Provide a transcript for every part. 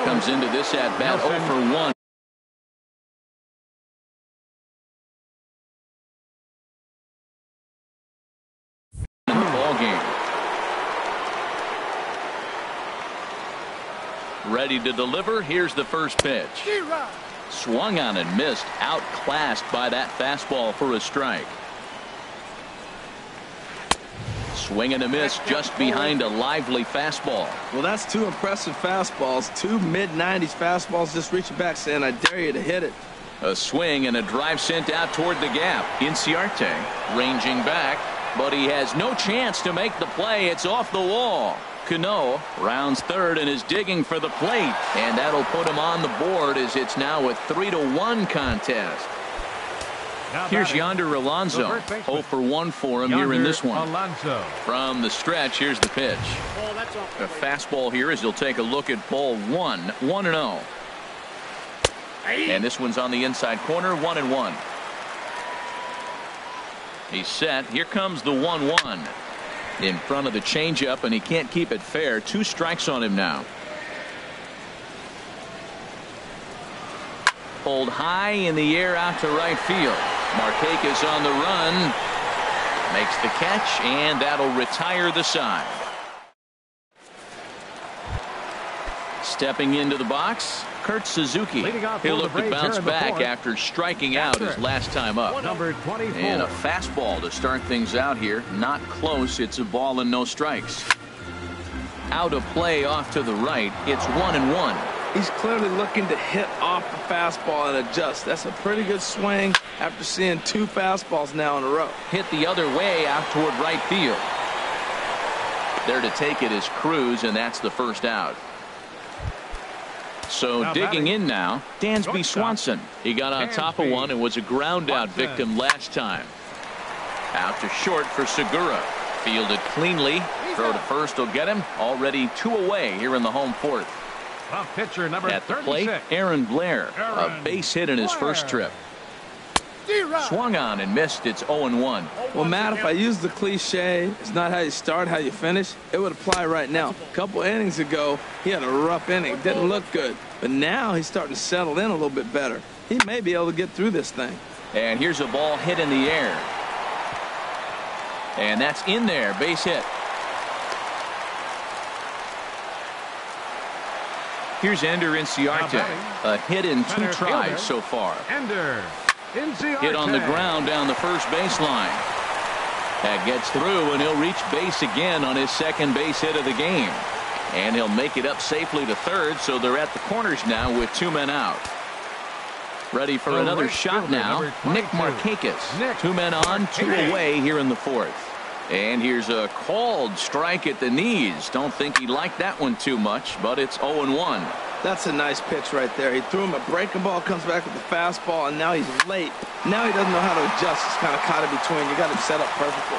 comes into this at bat 0 for 1. In the ball game. Ready to deliver. Here's the first pitch. Swung on and missed. Outclassed by that fastball for a strike. Swing and a miss just behind a lively fastball. Well, that's two impressive fastballs. Two mid-90s fastballs just reaching back saying, I dare you to hit it. A swing and a drive sent out toward the gap. Inciarte ranging back, but he has no chance to make the play. It's off the wall. Cano rounds third and is digging for the plate, and that'll put him on the board as it's now a 3-1 contest. Here's Yonder Alonso. 0 for 1 for him here in this one. From the stretch, here's the pitch. A fastball here as he'll take a look at ball 1. 1-0. And this one's on the inside corner. 1-1. He's set. Here comes the 1-1. In front of the changeup, and he can't keep it fair. 2 strikes on him now. Pulled high in the air out to right field. Marquez on the run. Makes the catch, and that'll retire the side. Stepping into the box, Kurt Suzuki. He'll look to bounce back after striking out his last time up. Number 24. And a fastball to start things out here. Not close. It's a ball and no strikes. Out of play off to the right. It's 1-1. He's clearly looking to hit off the fastball and adjust. That's a pretty good swing after seeing 2 fastballs now in a row. Hit the other way out toward right field. There to take it is Cruz, and that's the first out. So now digging batting. in now, Dansby Swanson. He got on top of one and was a ground out victim last time. Out to short for Segura. Fielded cleanly. Throw to first will get him. Already 2 away here in the home fourth. Pitcher number At the 36. plate, Aaron Blair. A base hit in his first trip. Swung on and missed. It's 0-1. Well, Matt, if I use the cliche, it's not how you start, how you finish, it would apply right now. A couple innings ago, he had a rough inning. Didn't look good. But now he's starting to settle in a little bit better. He may be able to get through this thing. And here's a ball hit in the air. And that's in there. Base hit. Here's Ender Inciarte. A hit in 2 tries so far. Ender Inciarte. Hit on the ground down the first baseline. That gets through, and he'll reach base again on his second base hit of the game. And he'll make it up safely to third, so they're at the corners now with 2 men out. Ready for another shot now. Nick Marquez. 2 men on, 2 away here in the fourth. And here's a called strike at the knees. Don't think he liked that one too much, but it's 0-1. That's a nice pitch right there. He threw him a breaking ball, comes back with the fastball, and now he's late. Now he doesn't know how to adjust. He's kind of caught in between. You got him set up perfectly.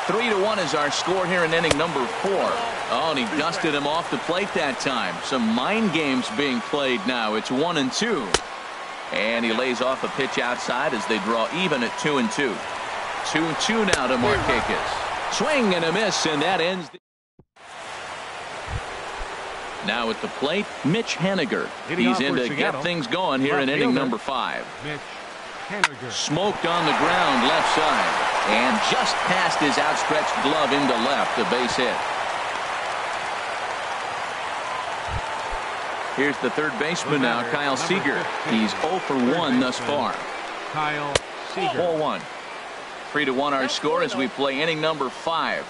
3-1 is our score here in inning number 4. Oh, and he dusted him off the plate that time. Some mind games being played now. It's 1-2. And he lays off a pitch outside as they draw even at 2-2. 2-2 now to Marquez. Swing and a miss, and that ends. Now at the plate, Mitch Haniger. He's in to get things going here in inning number 5. Smoked on the ground left side, and just past his outstretched glove into left, a base hit. Here's the third baseman now, Kyle Seager. He's 0 for 1 thus far. Kyle Seager. Ball 1. 3-1 our score as we play inning number 5.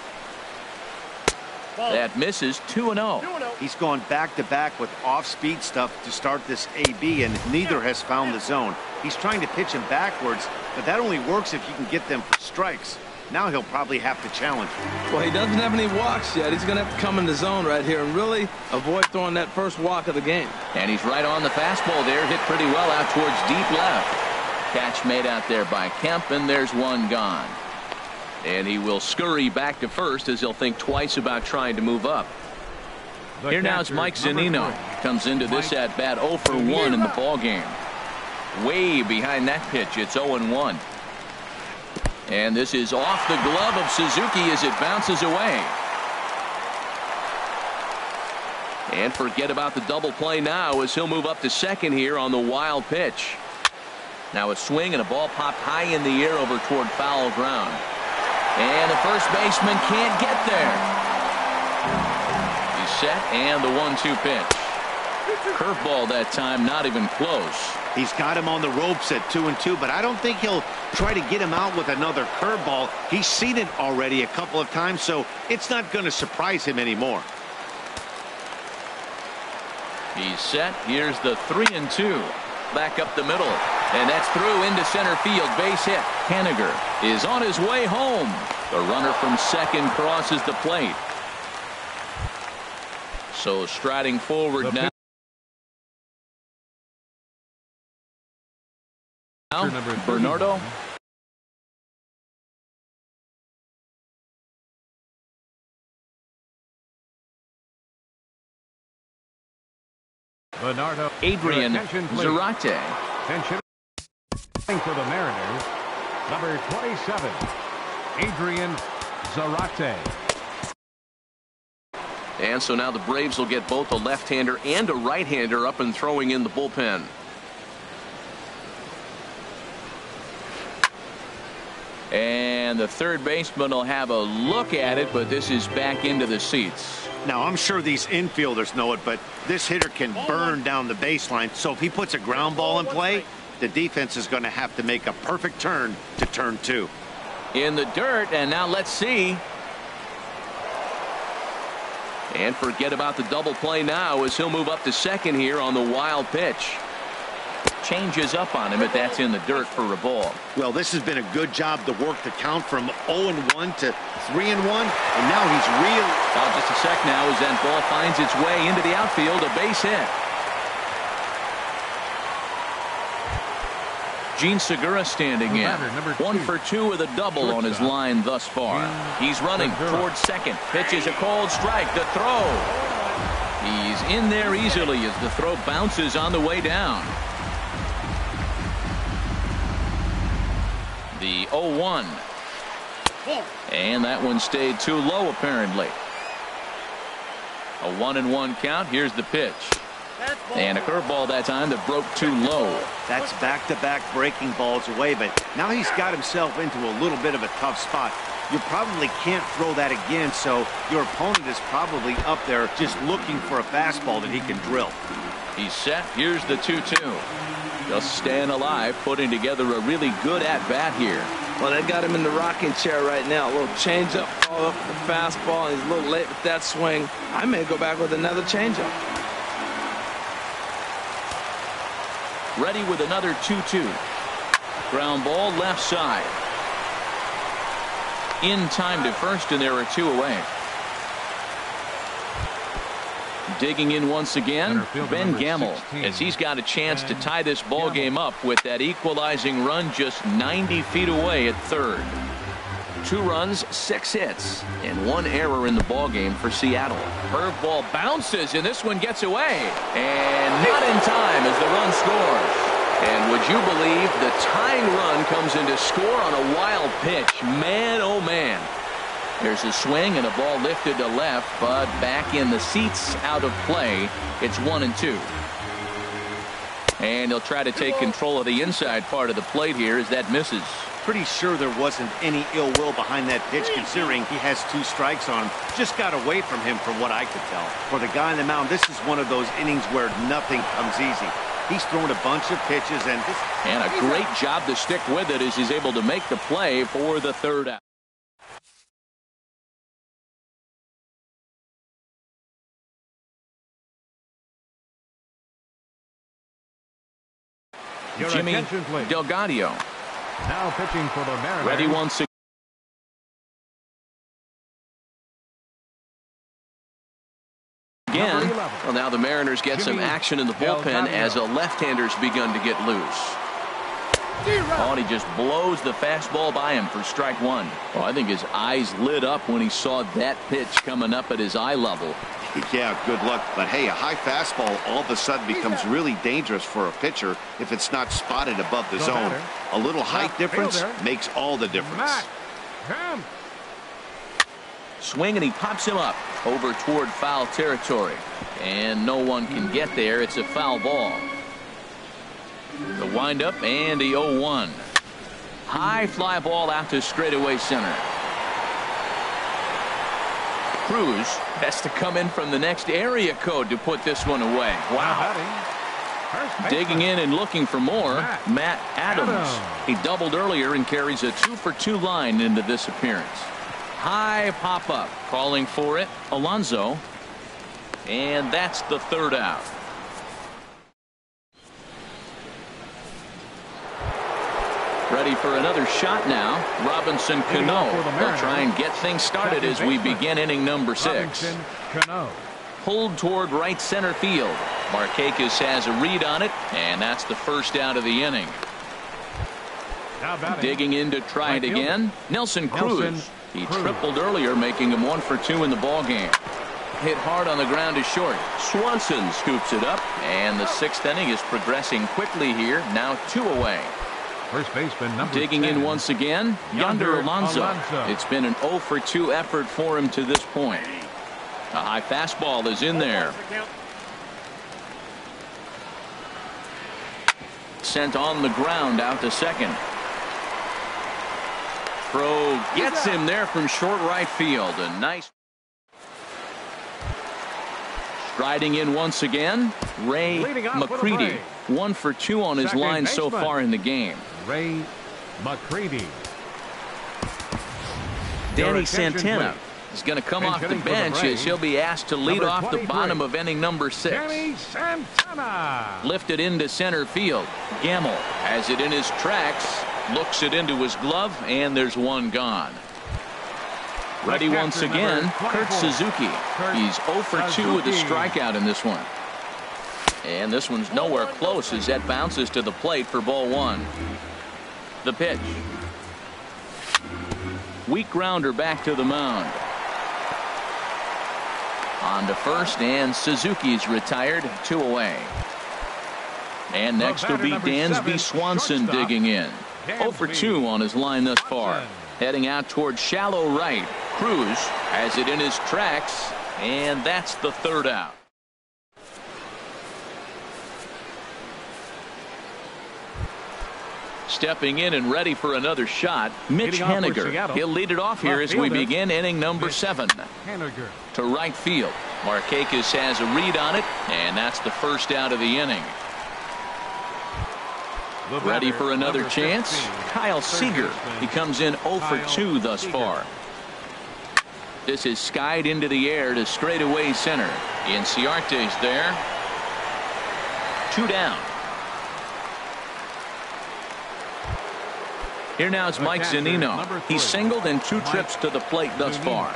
That misses. 2-0. He's gone back-to-back with off-speed stuff to start this AB, and neither has found the zone. He's trying to pitch him backwards, but that only works if you can get them for strikes. Now he'll probably have to challenge. Well, he doesn't have any walks yet. He's going to have to come in the zone right here and really avoid throwing that first walk of the game. And he's right on the fastball there. Hit pretty well out towards deep left. Catch made out there by Kemp, and there's one gone. And he will scurry back to first as he'll think twice about trying to move up. Here now is Mike Zunino. Comes into this at bat 0 for 1 in the ball game. Way behind that pitch. It's 0-1. And this is off the glove of Suzuki as it bounces away. And forget about the double play now as he'll move up to second here on the wild pitch. Now a swing and a ball popped high in the air over toward foul ground. And the first baseman can't get there. He's set and the 1-2 pitch. Curveball that time, not even close. He's got him on the ropes at 2-2, but I don't think he'll try to get him out with another curveball. He's seen it already a couple of times, so it's not going to surprise him anymore. He's set. Here's the 3-2. Back up the middle. And that's through into center field. Base hit. Haniger is on his way home. The runner from second crosses the plate. So striding forward now. Bernardo. Bernardo. Adrian Zarate. Attention for the Mariners. Number 27, Adrian Zarate. And so now the Braves will get both a left-hander and a right-hander up and throwing in the bullpen. And the third baseman will have a look at it, but this is back into the seats. Now, I'm sure these infielders know it, but this hitter can burn down the baseline. So if he puts a ground ball in play, the defense is going to have to make a perfect turn to turn 2. In the dirt, and now let's see. And forget about the double play now as he'll move up to second here on the wild pitch. Changes up on him, but that's in the dirt for a ball. Well, this has been a good job to work the count from 0-1 to 3-1, and now he's real. Just a sec now as that ball finds its way into the outfield, a base hit. Gene Segura standing in. 1 for 2 with a double on his line thus far. He's running towards second. Pitch is a cold strike. The throw. He's in there easily as the throw bounces on the way down. The 0-1. And that one stayed too low apparently. A 1-1 count. Here's the pitch. And a curveball that time that broke too low. That's back-to-back breaking balls away, but now he's got himself into a little bit of a tough spot. You probably can't throw that again, so your opponent is probably up there just looking for a fastball that he can drill. He's set. Here's the 2-2. Just staying alive, putting together a really good at-bat here. Well, they got him in the rocking chair right now. A little changeup, follow up the fastball. He's a little late with that swing. I may go back with another changeup. Ready with another 2-2. Ground ball left side. In time to first, and there are 2 away. Digging in once again, Ben Gamel, as he's got a chance to tie this ball game up with that equalizing run just 90 feet away at third. 2 runs, 6 hits, and 1 error in the ball game for Seattle. Curveball bounces, and this one gets away, and not in time as the run scores. And would you believe the tying run comes into score on a wild pitch? Man, oh man. There's a swing and a ball lifted to left, but back in the seats, out of play. It's 1-2. And he'll try to take control of the inside part of the plate here as that misses. Pretty sure there wasn't any ill will behind that pitch, considering he has 2 strikes on him. Just got away from him from what I could tell. For the guy on the mound, this is one of those innings where nothing comes easy. He's thrown a bunch of pitches, and a great job to stick with it as he's able to make the play for the third out. Jimmy Delgado. Now pitching for the Mariners. Ready once again. Well, now the Mariners get some action in the bullpen as a left-hander's begun to get loose. Oh, and he just blows the fastball by him for strike 1. Oh, I think his eyes lit up when he saw that pitch coming up at his eye level. Yeah, good luck. But hey, a high fastball all of a sudden becomes really dangerous for a pitcher if it's not spotted above the zone. A little height difference makes all the difference. Swing, and he pops him up over toward foul territory. And no one can get there. It's a foul ball. The windup and the 0-1. High fly ball out to straightaway center. Cruz has to come in from the next area code to put this one away. Wow. Digging in and looking for more, Matt Adams. He doubled earlier and carries a 2-for-2 line into this appearance. High pop-up, calling for it, Alonso. And that's the third out. Ready for another shot now. Robinson Cano. They'll try and get things started as we begin inning number 6. Pulled toward right center field. Markakis has a read on it, and that's the first out of the inning. Digging in to try it again, Nelson Cruz. He tripled earlier, making him 1-for-2 in the ballgame. Hit hard on the ground to short. Swanson scoops it up, and the 6th inning is progressing quickly here. Now 2 away. First baseman number Digging 10. in once again, Yonder Alonso. It's been an 0-for-2 effort for him to this point. A high fastball is in there. Sent on the ground out to second. Throw gets him there from short right field. A nice. Striding in once again, Ray McCready. 1-for-2 on his line so far in the game. Ray McCready. Danny Santana is going to come off the bench as he'll be asked to lead off the bottom of inning number 6. Danny Santana. Lifted into center field. Gamble has it in his tracks, looks it into his glove, and there's one gone. Ready once again, Kurt Suzuki. He's 0-for-2 with a strikeout in this one. And this one's nowhere close as that bounces to the plate for ball 1. The pitch. Weak grounder back to the mound. On to first, and Suzuki's retired. 2 away. And next will be Dansby Swanson digging in. 0-for-2 on his line thus far. Heading out toward shallow right. Cruz has it in his tracks, and that's the third out. Stepping in and ready for another shot, Mitch Haniger. He'll lead it off here as we begin inning number 7. To right field. Markakis has a read on it, and that's the first out of the inning. Ready for another chance, Kyle Seager. He comes in 0-for-2 thus far. This is skied into the air to straightaway center. Inciarte's there. 2 down. Here now is Mike Zunino. He's singled in 2 trips to the plate thus far.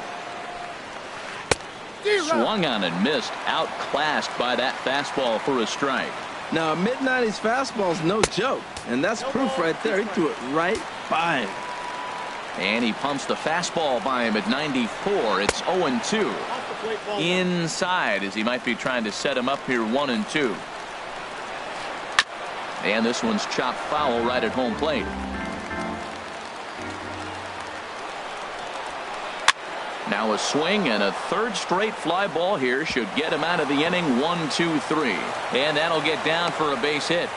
Swung on and missed. Outclassed by that fastball for a strike. Now, a mid-90s fastball's no joke, and that's proof right there. He threw it right by him. And he pumps the fastball by him at 94. It's 0-2. Inside as he might be trying to set him up here 1-2. And this one's chopped foul right at home plate. Now a swing and a third straight fly ball here should get him out of the inning. 1-2-3. And that'll get down for a base hit.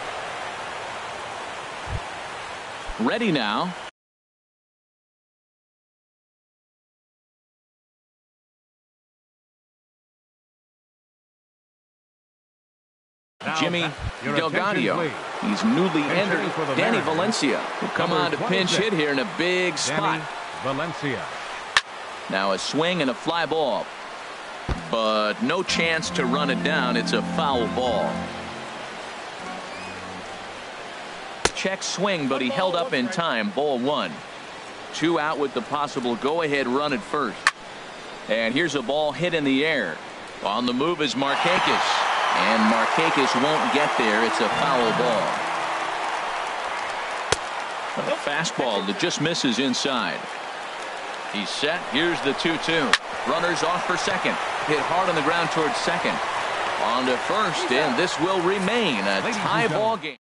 Ready now. Jimmy Delgado. He's newly entered. Danny Valencia will come on to pinch hit here in a big spot. Valencia. Now a swing and a fly ball, but no chance to run it down. It's a foul ball. Check swing, but he held up in time. Ball 1. 2 out with the possible go-ahead run at first. And here's a ball hit in the air. On the move is Markakis, and Markakis won't get there. It's a foul ball. A fastball that just misses inside. He's set. Here's the 2-2. Runners off for second. Hit hard on the ground towards second. On to first, and this will remain a tie ball game.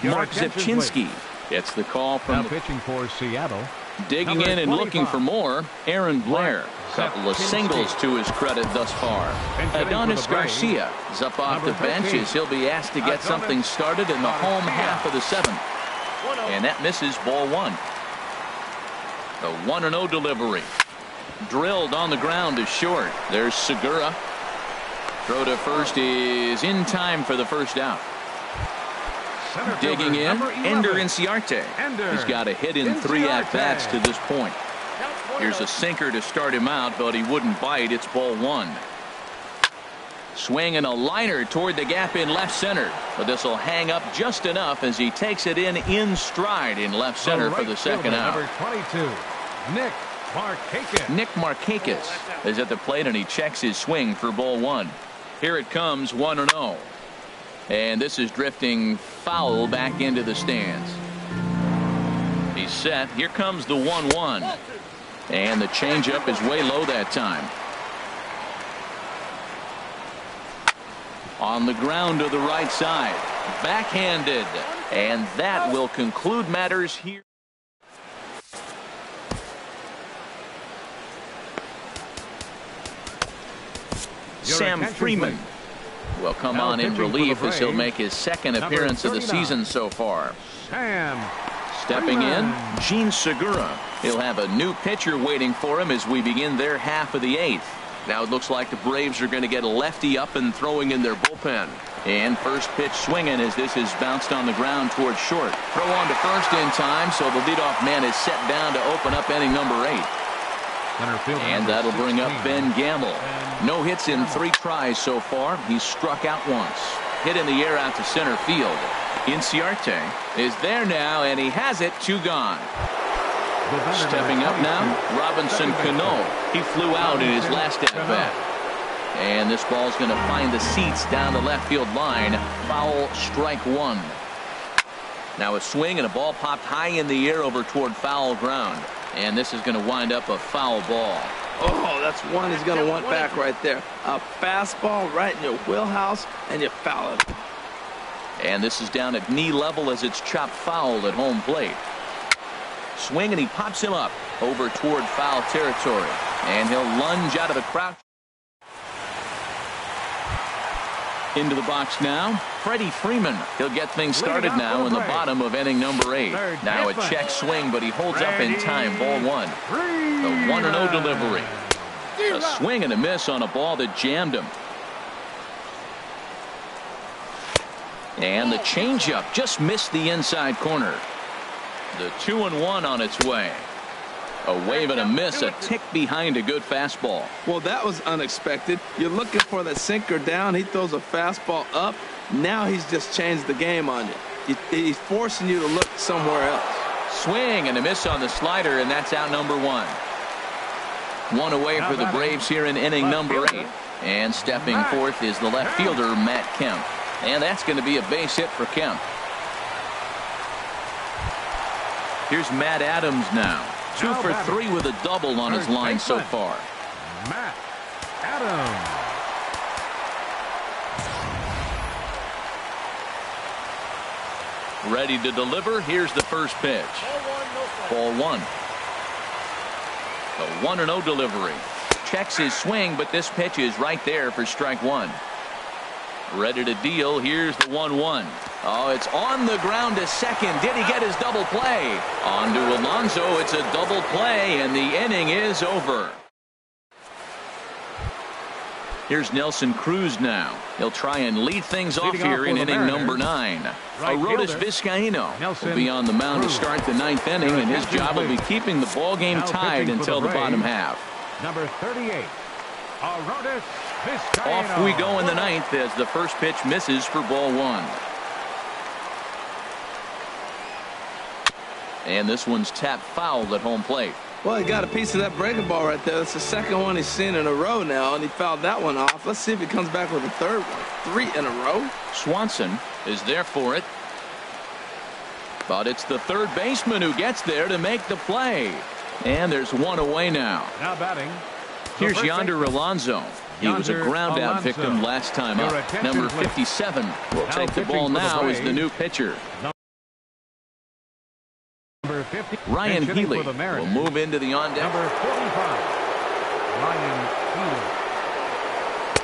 Your Mark attention, Zipchinski please. gets the call Now from pitching for Seattle. digging Number in and looking 25. for more. Aaron Blair. Mark Couple of Zipchinski. singles to his credit thus far. And hitting for Adonis the Braves, Garcia is up off number the bench 13. as he'll be asked to get Adonis something started in the home Garcia. half of the seventh. And that misses, ball one. The 1-0 delivery. Drilled on the ground is short. There's Segura. Throw to first is in time for the first out. Center Digging fielder, in, number 11. Ender Inciarte. Ender He's got a hit in 3 Inciarte. at-bats to this point. Here's a sinker to start him out, but he wouldn't bite. It's ball one. Swing and a liner toward the gap in left center. But this will hang up just enough as he takes it in stride in left center for the second fielder, out. Number 22, Nick Markakis. Nick Markakis is at the plate and he checks his swing for ball one. Here it comes, 1-0. And this is drifting foul back into the stands. He's set. Here comes the 1-1. And the changeup is way low that time. On the ground to the right side. Backhanded. And that will conclude matters here. Sam Freeman will come Now on in pitching for the relief as he'll Braves, make his second number appearance of the 39. season so far. Sam Stepping Freeman. in, Gene Segura. He'll have a new pitcher waiting for him as we begin their half of the eighth. Now it looks like the Braves are going to get a lefty up and throwing in their bullpen. And first pitch swinging as this is bounced on the ground towards short. Throw on to first in time, so the leadoff man is set down to open up inning number 8. Center fielder, And number that'll bring up 16. Ben Gamble. No hits in 3 tries so far. He's struck out once. Hit in the air out to center field. Inciarte is there now, and he has it. 2 gone. The batter, Stepping number up now, 22. Robinson Second Cano. baseman. He flew out in his last at bat. And this ball's going to find the seats down the left field line. Foul, strike 1. Now a swing and a ball popped high in the air over toward foul ground. And this is going to wind up a foul ball. Oh, that's one he's going to want back right there. A fastball right in your wheelhouse, and you foul it. And this is down at knee level as it's chopped foul at home plate. Swing and he pops him up over toward foul territory. And he'll lunge out of the crouch. Into the box now, Freddie Freeman. He'll get things started now in the bottom of inning number 8. Now a check swing, but he holds up in time. Ball 1. The 1-0 delivery. A swing and a miss on a ball that jammed him. And the changeup just missed the inside corner. The 2-1 on its way. A wave and a miss, a tick behind a good fastball. Well, that was unexpected. You're looking for that sinker down. He throws a fastball up. Now he's just changed the game on you. He's forcing you to look somewhere else. Swing and a miss on the slider, and that's out number 1. 1 away for the Braves here in inning number 8. And stepping forth is the left fielder, Matt Kemp. And that's going to be a base hit for Kemp. Here's Matt Adams now. 2 for 3 with a double on his line so far. Matt Adams. Ready to deliver. Here's the first pitch. Ball 1. The 1-0 delivery. Checks his swing, but this pitch is right there for strike 1. Ready to deal. Here's the 1-1. Oh, it's on the ground to second. Did he get his double play? On to Alonso. It's a double play, and the inning is over. Here's Nelson Cruz now. He'll try and lead things off Leading here off in for the inning Mariners, number 9. right Arodys fielder, Vizcaíno Nelson will be on the mound to Cruz. start the 9th inning, and his job will be keeping the ball game Now tied pitching for until the the bottom Braves, half. Number 38, Arodys Vizcaíno. Off we go in the 9th as the first pitch misses for ball 1. And this one's tapped foul at home plate. Well, he got a piece of that breaking ball right there. That's the second one he's seen in a row now, and he fouled that one off. Let's see if he comes back with a third one. 3 in a row. Swanson is there for it. But it's the third baseman who gets there to make the play. And there's 1 away now. Now batting. Here's Yonder Alonso. He was a Yonder ground out Alonso. victim last time Your up. attention, Number please. 57 will Now take the pitching ball for the now as the Braves. new pitcher. 50. Ryan And hitting Healy for the will Mariners, move into the on deck. number 45, Ryan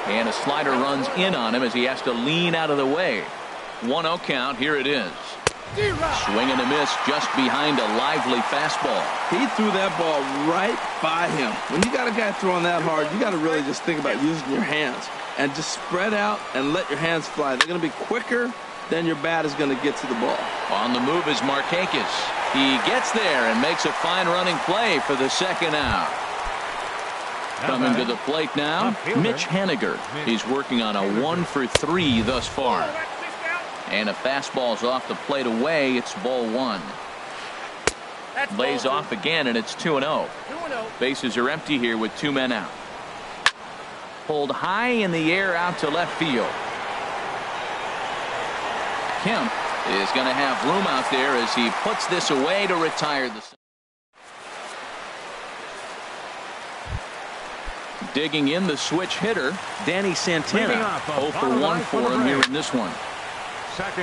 Healy. And a slider runs in on him as he has to lean out of the way. 1-0 count. Here it is. Swing and a miss just behind a lively fastball. He threw that ball right by him. When you got a guy throwing that hard, you got to really just think about using your hands and just spread out and let your hands fly. They're going to be quicker than your bat is going to get to the ball. On the move is Markakis. He gets there and makes a fine running play for the second out. Coming to the plate now, Mitch Haniger. He's working on a 1-for-3 thus far. And a fastball's off the plate away. It's ball one. Lays off again, and it's 2-0. Bases are empty here with 2 men out. Pulled high in the air out to left field. Kemp is going to have room out there as he puts this away to retire the. Digging in the switch hitter, Danny Santana. 0 for 1 for him here in this one.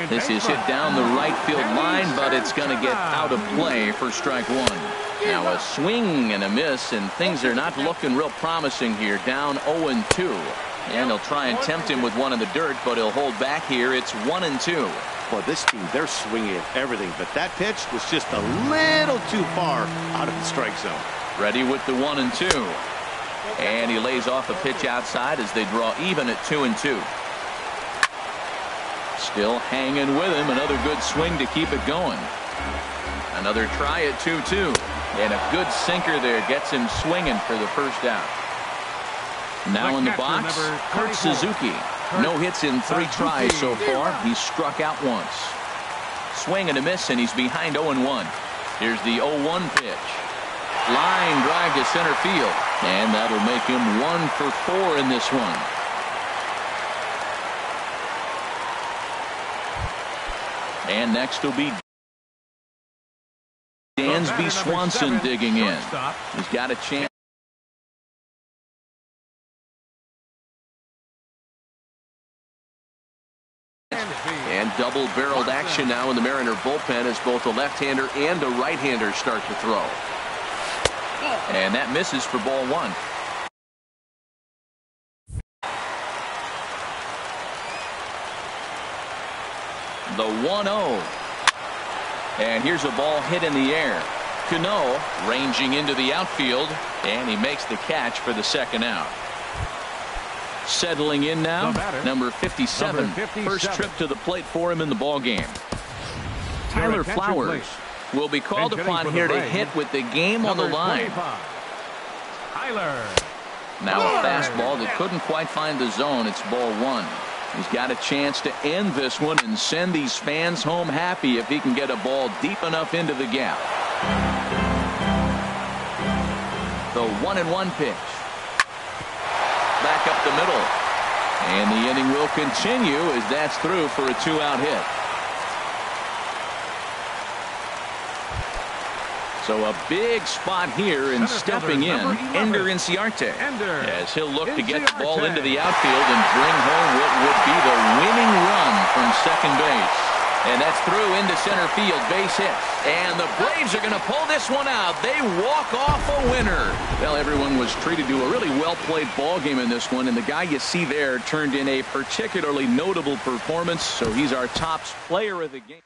This is hit down the right field line, but it's going to get out of play for strike one. Now a swing and a miss, and things are not looking real promising here. Down 0-2. And they'll try and tempt him with one in the dirt, but he'll hold back here. It's 1-2. Well, this team, they're swinging at everything, but that pitch was just a little too far out of the strike zone. Ready with the 1-2. And he lays off a pitch outside as they draw even at 2-2. Still hanging with him. Another good swing to keep it going. Another try at 2-2. And a good sinker there gets him swinging for the first out. Now in the box, Kurt Suzuki. No hits in 3 tries so far. He's struck out once. Swing and a miss, and he's behind 0-1. Here's the 0-1 pitch. Line drive to center field. And that'll make him 1 for 4 in this one. And next will be Dansby Swanson digging in. He's got a chance. And double-barreled action now in the Mariner bullpen as both a left-hander and a right-hander start to throw. And that misses for ball one. The 1-0. And here's a ball hit in the air. Cano ranging into the outfield, and he makes the catch for the second out. Settling in now, number 57. First trip to the plate for him in the ballgame. Tyler Flowers will be called upon here to hit with the game on the line. Now a fastball that couldn't quite find the zone. It's ball one. He's got a chance to end this one and send these fans home happy if he can get a ball deep enough into the gap. The 1-1 pitch. Back up the middle. And the inning will continue as that's through for a 2-out hit. So a big spot here and stepping in, Ender Inciarte, as he'll look to get the ball into the outfield and bring home what would be the winning run from second base. And that's through into center field, base hit. And the Braves are going to pull this one out. They walk off a winner. Well, everyone was treated to a really well-played ball game in this one, and the guy you see there turned in a particularly notable performance, so he's our top player of the game.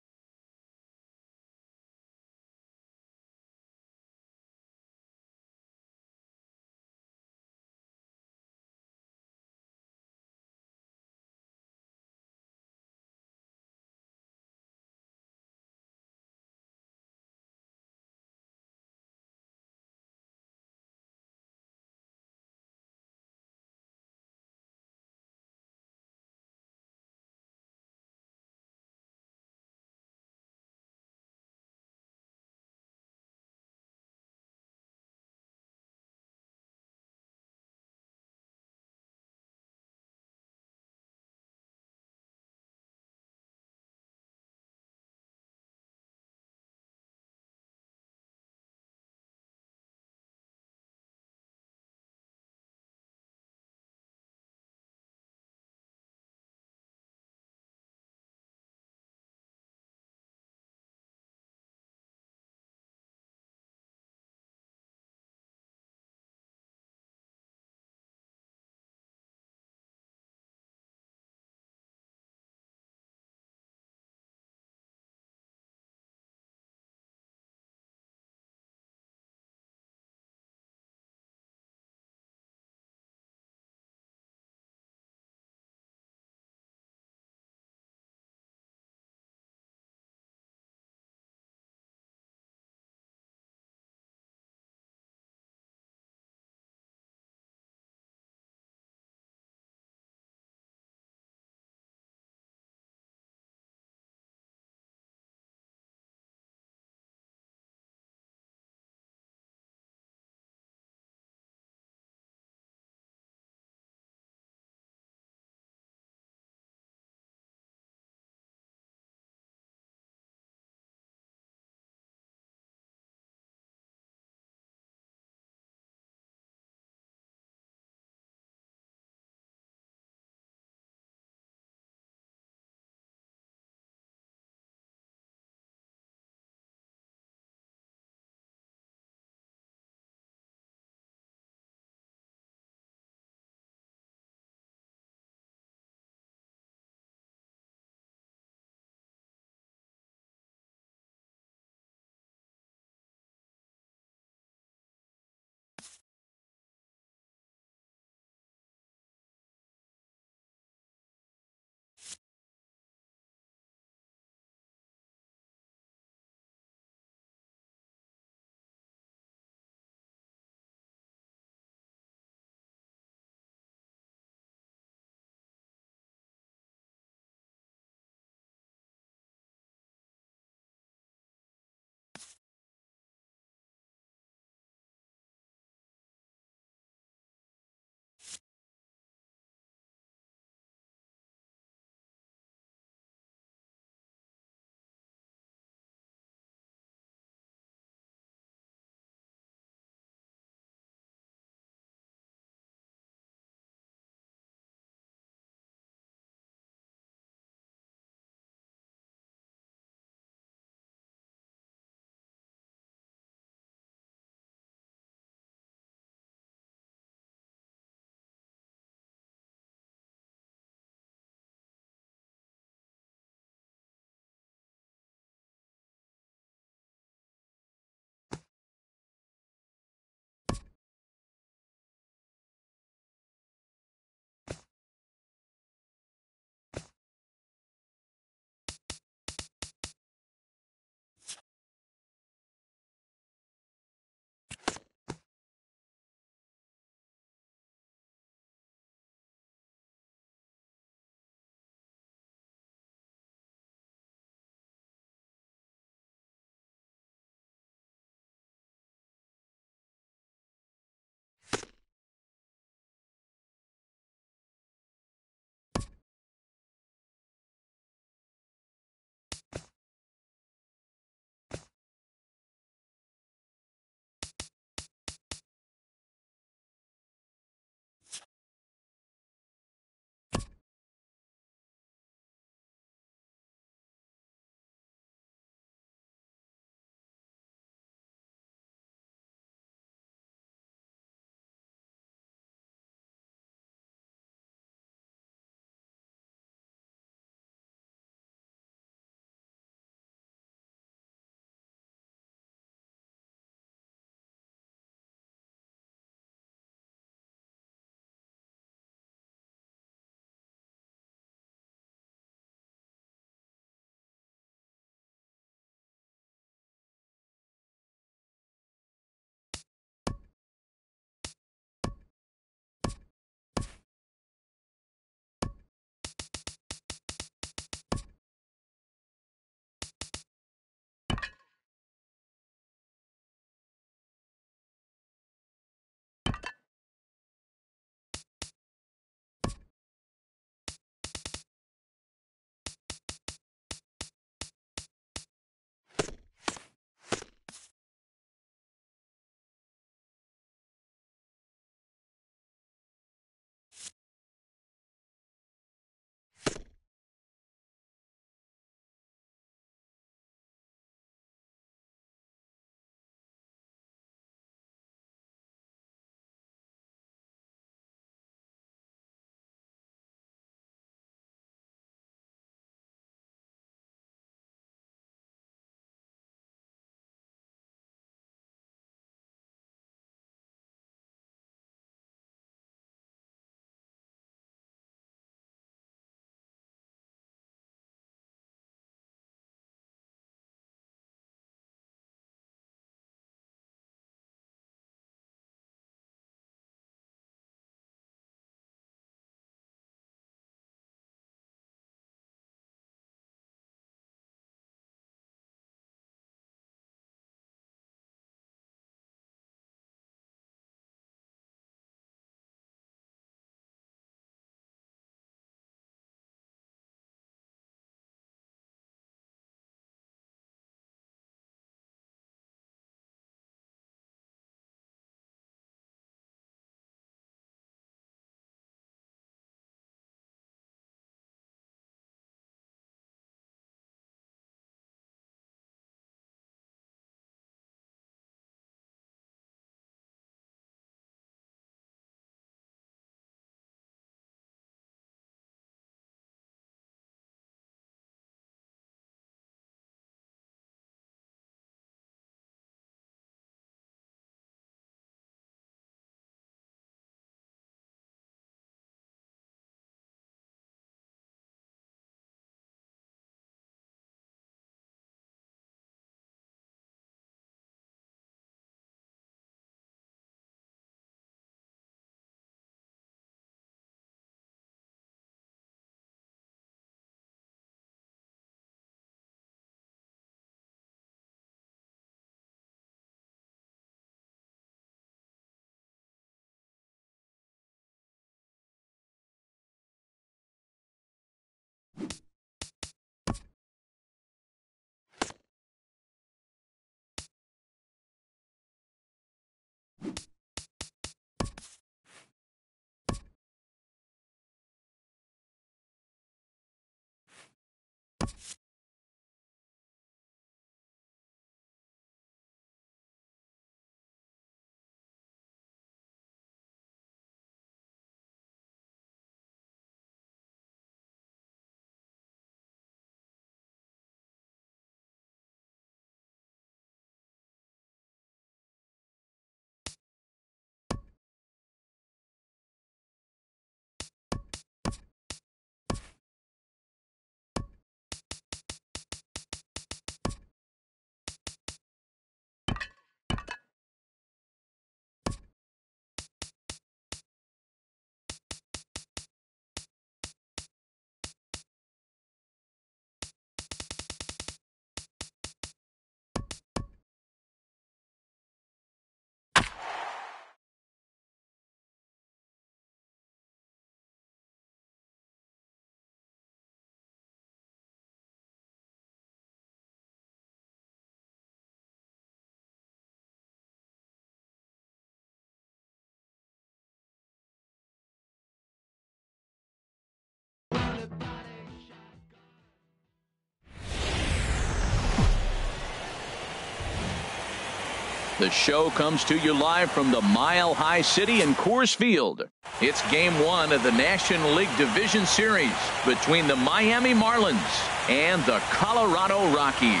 The show comes to you live from the Mile High City in Coors Field. It's Game 1 of the National League Division Series between the Miami Marlins and the Colorado Rockies.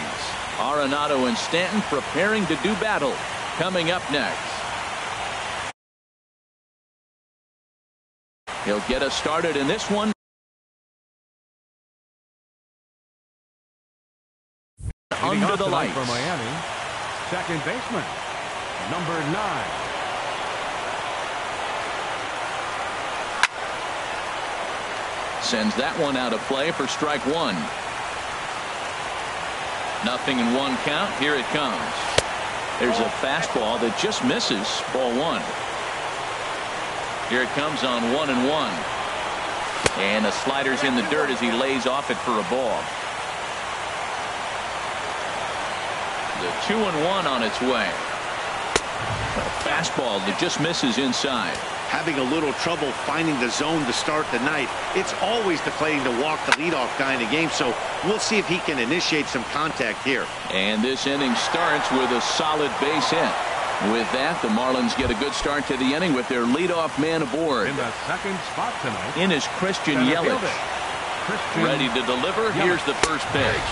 Arenado and Stanton preparing to do battle. Coming up next. He'll get us started in this one. Under the lights. For Miami, second baseman, number 9. Sends that one out of play for strike one. Nothing in one count. Here it comes. There's a fastball that just misses. Ball one. Here it comes on 1-1. And the slider's in the dirt as he lays off it for a ball. The 2-1 on its way. A fastball that just misses inside. Having a little trouble finding the zone to start the night. It's always deflating to walk the leadoff guy in the game, so we'll see if he can initiate some contact here. And this inning starts with a solid base hit. With that, the Marlins get a good start to the inning with their leadoff man aboard. In the second spot tonight, In is Christian Yelich. Ready to deliver. Here's the first pitch.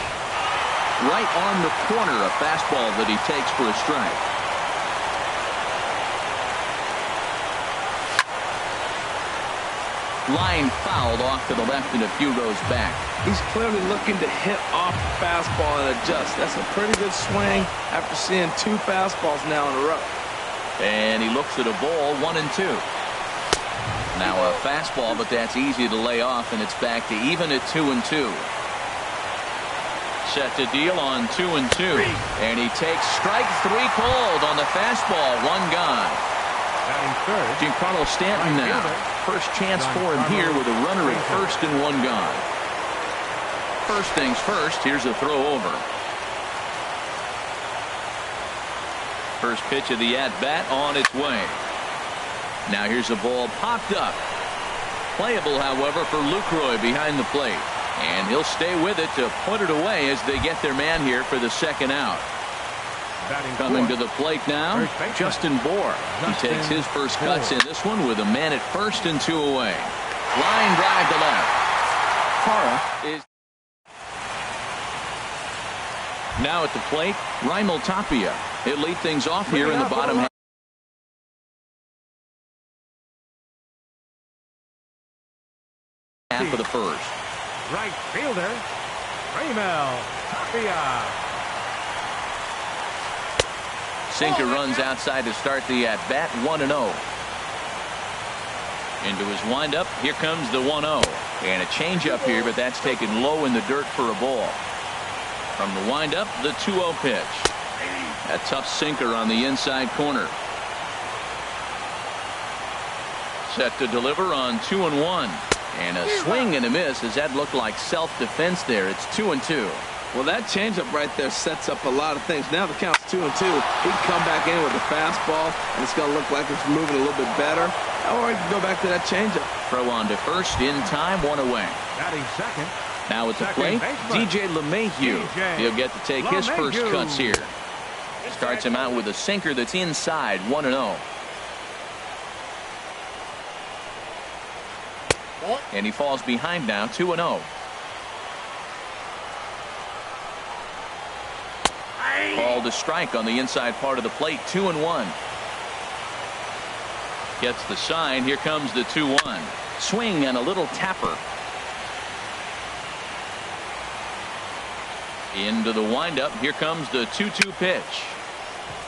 Right on the corner, a fastball that he takes for a strike. Line fouled off to the left and a few rows back. He's clearly looking to hit off the fastball and adjust. That's a pretty good swing after seeing 2 fastballs now in a row. And he looks at a ball, 1-2. Now a fastball, but that's easy to lay off, and it's back to even at 2-2. Set to deal on 2-2. And he takes strike 3 called on the fastball. 1 gone. batting third. Giancarlo Stanton now. First chance for him here with a runner at first and 1 gone. First things first, here's a throw over. First pitch of the at-bat on its way. Now here's a ball popped up. Playable, however, for Lucroy behind the plate. And he'll stay with it to put it away as they get their man here for the second out. Coming to the plate now, Justin Bour. He takes his first cuts in this one with a man at first and 2 away. Line drive to left. Parra is now at the plate. Raimel Tapia. He'll lead things off here in the bottom half of the first. Right fielder, Raimel Tapia. Sinker runs outside to start the at-bat, 1-0. Into his windup, here comes the 1-0. And a changeup here, but that's taken low in the dirt for a ball. From the windup, the 2-0 pitch. A tough sinker on the inside corner. Set to deliver on 2-1. And a swing and a miss as that looked like self-defense there. It's 2-2. Well, that changeup right there sets up a lot of things. Now the count's 2-2. He can come back in with a fastball, and it's going to look like it's moving a little bit better. Or he can go back to that changeup. Throw on to first, in time, 1 away. Batting second. Now at the plate, DJ LeMahieu. He'll get to take his first cuts here. Starts him out with a sinker that's inside, 1-0. And he falls behind now, 2-0. Called a strike on the inside part of the plate, 2-1. Gets the sign. Here comes the 2-1. Swing and a little tapper. Into the windup. Here comes the 2-2 pitch.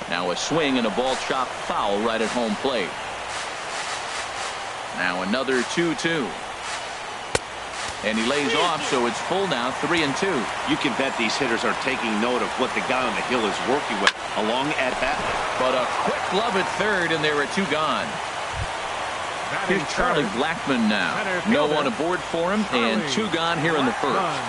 Now a swing and a ball chopped foul right at home plate. Now another 2-2. And he lays off, so it's full now, 3-2. You can bet these hitters are taking note of what the guy on the hill is working with along at bat. But a quick glove at third, and there are 2 gone. Here's Charlie Blackmon now. No one aboard for him, and 2 gone here in the first.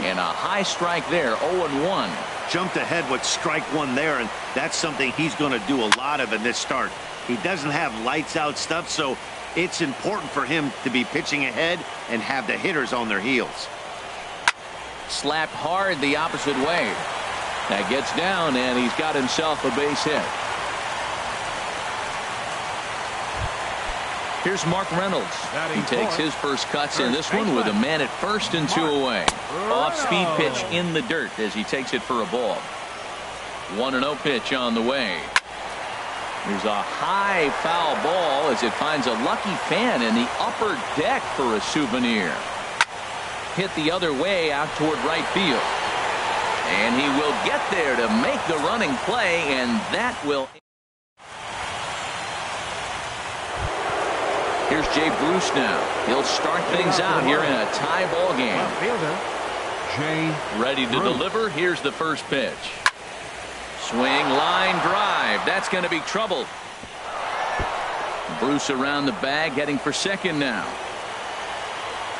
And a high strike there, 0-1. Jumped ahead with strike 1 there, and that's something he's going to do a lot of in this start. He doesn't have lights out stuff, so it's important for him to be pitching ahead and have the hitters on their heels. Slapped hard the opposite way. That gets down, and he's got himself a base hit. Here's Mark Reynolds. He takes his first cuts in this one with a man at first and 2 away. Off-speed pitch in the dirt as he takes it for a ball. 1-0 pitch on the way. There's a high foul ball as it finds a lucky fan in the upper deck for a souvenir. Hit the other way out toward right field. And he will get there to make the running play, and that will. Here's Jay Bruce now. He'll start things out here in a tie ball game. Ready to deliver. Here's the first pitch. Swing, line drive. That's going to be trouble. Bruce around the bag, heading for second now.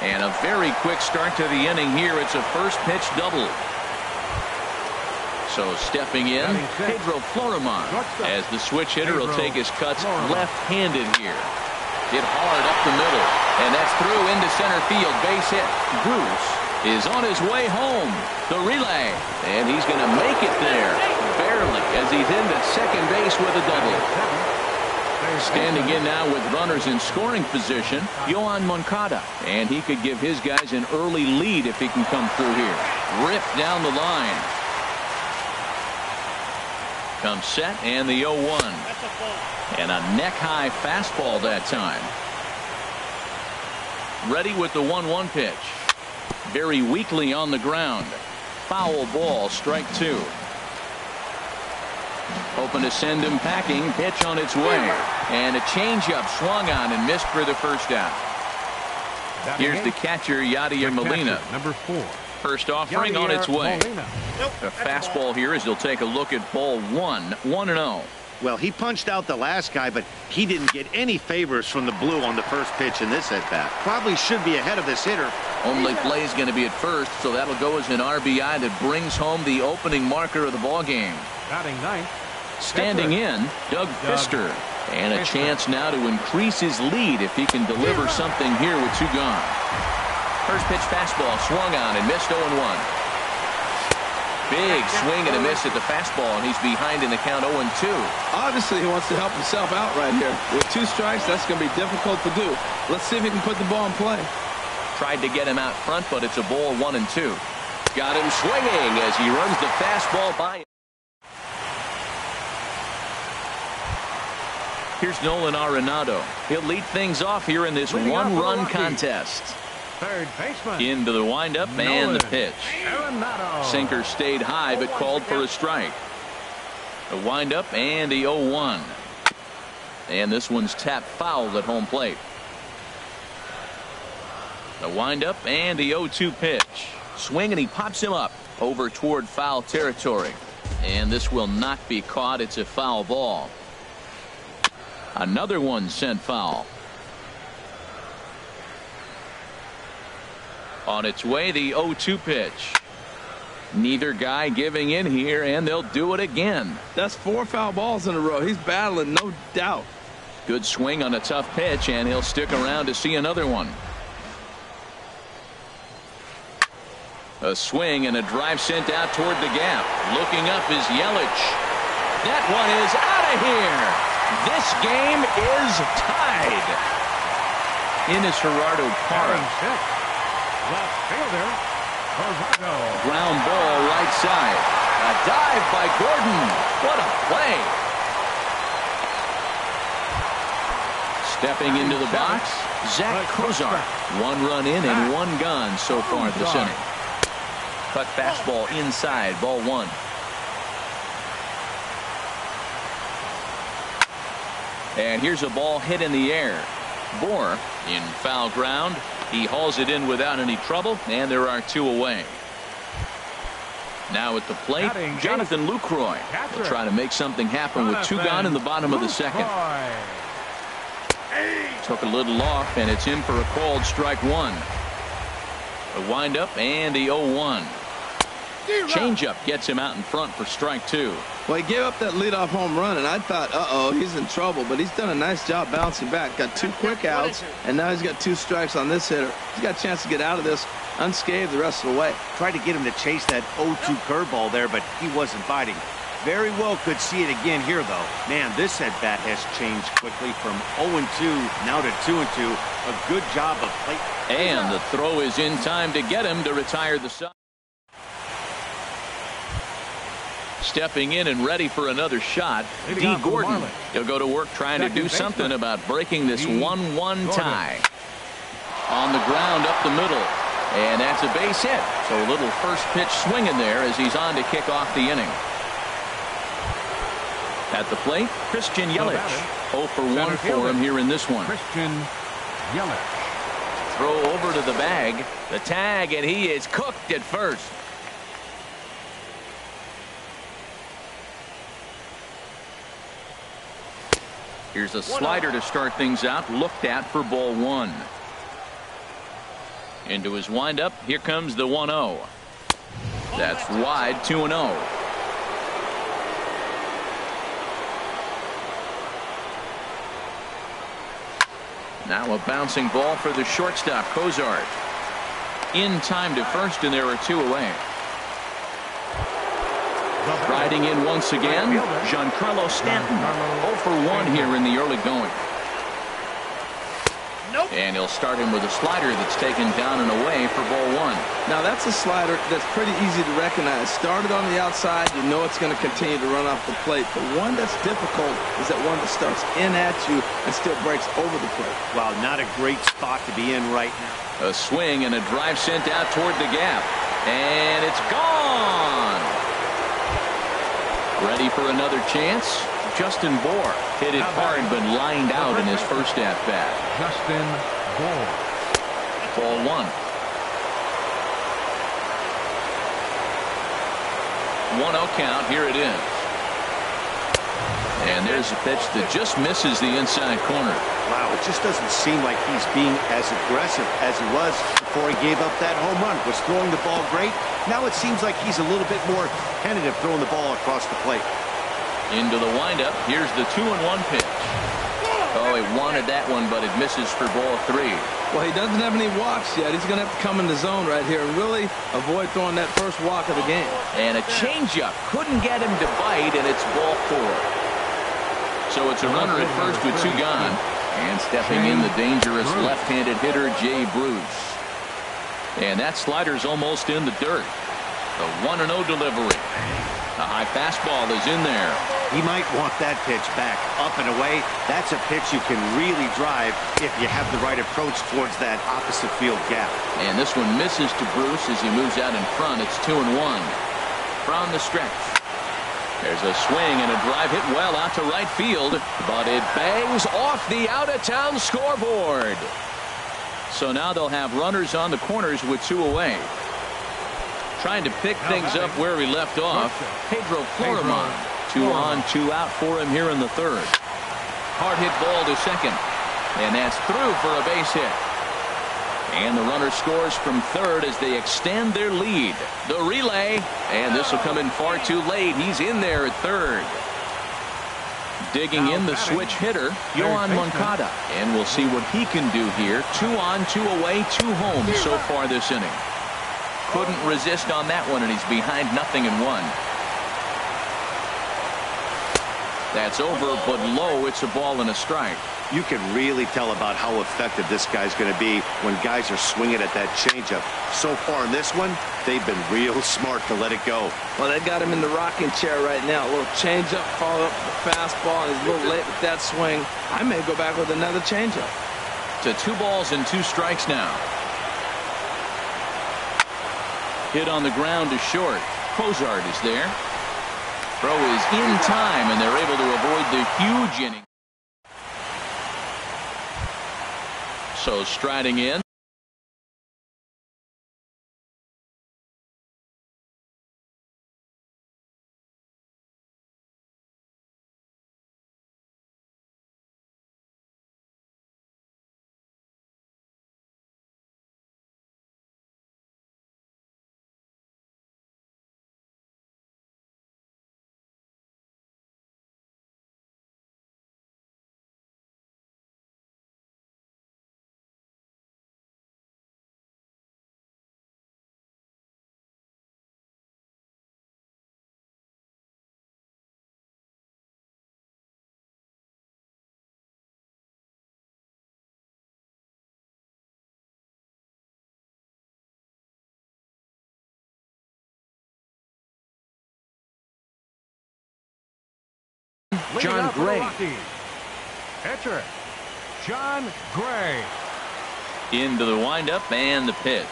And a very quick start to the inning here. It's a first pitch double. So stepping in, Pedro Florimon, as the switch hitter will take his cuts left-handed here. Hit hard up the middle, and that's through into center field. Base hit. Bruce is on his way home. The relay, and he's going to make it there, barely, as he's into second base with a double. Standing in now with runners in scoring position, Yohan Moncada, and he could give his guys an early lead if he can come through here. Ripped down the line. Comes set, and the 0-1. And a neck-high fastball that time. Ready with the 1-1 pitch. Very weakly on the ground. Foul ball, strike 2. Hoping to send him packing. Pitch on its way. And a changeup swung on and missed for the first out. Here's the catcher, Yadier Molina. Number 4. First offering on its way. A fastball here as he'll take a look at ball 1. 1-0. Well, he punched out the last guy, but he didn't get any favors from the blue on the first pitch in this at-bat. Probably should be ahead of this hitter. Only play is going to be at first, so that'll go as an RBI that brings home the opening marker of the ball game. Batting ninth. Standing in, Doug Fister. And a chance now to increase his lead if he can deliver something here with 2 gone. First pitch fastball swung on and missed 0-1. Big swing and a miss at the fastball, and he's behind in the count 0-2. Obviously, he wants to help himself out right here. With 2 strikes, that's going to be difficult to do. Let's see if he can put the ball in play. Tried to get him out front, but it's a ball 1-2. Got him swinging as he runs the fastball by. Here's Nolan Arenado. He'll lead things off here in this one-run contest. Third baseman. Into the windup and the pitch. Arenado. Sinker stayed high but called for a strike. The windup and the 0-1. And this one's tapped foul at home plate. The windup and the 0-2 pitch. Swing and he pops him up over toward foul territory. And this will not be caught. It's a foul ball. Another one sent foul. On its way, the 0-2 pitch. Neither guy giving in here, and they'll do it again. That's 4 foul balls in a row. He's battling, no doubt. Good swing on a tough pitch, and he'll stick around to see another one. A swing and a drive sent out toward the gap. Looking up is Yelich. That one is out of here. This game is tied. In is Gerardo Parra. Left fielder, Rosario. Ground ball right side. A dive by Gordon. What a play. Stepping into the box, Zach Kozar. 1 run in and 1 gone so far this inning. Cut fastball inside, ball 1. And here's a ball hit in the air. Bohr in foul ground. He hauls it in without any trouble, and there are 2 away. Now at the plate, Jonathan Lucroy will try to make something happen with 2 gone in the bottom of the second. Took a little off, and it's in for a called strike 1. The windup and the 0-1. Changeup gets him out in front for strike 2. Well, he gave up that leadoff home run, and I thought, uh-oh, he's in trouble. But he's done a nice job bouncing back. Got 2 quick outs, and now he's got 2 strikes on this hitter. He's got a chance to get out of this unscathed the rest of the way. Tried to get him to chase that 0-2 curveball there, but he wasn't biting. Very well could see it again here, though. Man, this at-bat has changed quickly from 0-2 now to 2-2. A good job of plate. And the throw is in time to get him to retire the side. Stepping in and ready for another shot, D. Gordon. He'll go to work trying to do something about breaking this 1-1 tie. On the ground up the middle. And that's a base hit. So a little first pitch swing in there as he's on to kick off the inning. At the plate, Christian Yelich. 0 for 1 for him here in this one. Christian Yelich. Throw over to the bag. The tag, and he is cooked at first. Here's a slider to start things out. Looked at for ball 1. Into his windup. Here comes the 1-0. That's wide. 2-0. Now a bouncing ball for the shortstop, Cozart. In time to first, and there are 2 away. Riding in once again, Giancarlo Stanton. 0 for 1 here in the early going. And he'll start him with a slider that's taken down and away for ball 1. Now that's a slider that's pretty easy to recognize. Started on the outside, you know it's going to continue to run off the plate. The one that's difficult is that one that starts in at you and still breaks over the plate. Wow, not a great spot to be in right now. A swing and a drive sent out toward the gap. And it's gone. Ready for another chance? Justin Bour hit it hard but lined out in his first at-bat. Justin Bour. Ball 1. 1-0 count. Here it is. And there's a pitch that just misses the inside corner. Wow, it just doesn't seem like he's being as aggressive as he was before he gave up that home run. Was throwing the ball great. Now it seems like he's a little bit more tentative throwing the ball across the plate. Into the windup. Here's the 2-1 pitch. Oh, he wanted that one, but it misses for ball 3. Well, he doesn't have any walks yet. He's going to have to come in the zone right here and really avoid throwing that first walk of the game. And a changeup couldn't get him to bite, and it's ball 4. So it's a runner at first with 2 gone. And stepping in, the dangerous left-handed hitter, Jay Bruce. And that slider's almost in the dirt. The 1-0 delivery. A high fastball is in there. He might want that pitch back up and away. That's a pitch you can really drive if you have the right approach towards that opposite field gap. And this one misses to Bruce as he moves out in front. It's 2-1 from the stretch. There's a swing and a drive hit well out to right field, but it bangs off the out-of-town scoreboard. So now they'll have runners on the corners with 2 away. Trying to pick things up where he left off, Pedro Florimon. 2 on, 2 out for him here in the 3rd. Hard hit ball to second. And that's through for a base hit. And the runner scores from 3rd as they extend their lead. The relay, and this will come in far too late. He's in there at 3rd. Digging in the switch hitter, Yohan Moncada. And we'll see what he can do here. 2 on, 2 away, 2 home so far this inning. Couldn't resist on that one, and he's behind 0-1. That's over, but low. It's a ball and a strike. You can really tell about how effective this guy's going to be when guys are swinging at that changeup. So far in this one, they've been real smart to let it go. Well, they got him in the rocking chair right now. A little changeup, follow up with the fastball, and he's a little late with that swing. I may go back with another changeup. To 2 balls and 2 strikes now. Hit on the ground to short. Cozart is there. Throw is in time, and they're able to avoid the huge inning. So striding in. John Gray. Pitcher, John Gray. Into the windup and the pitch.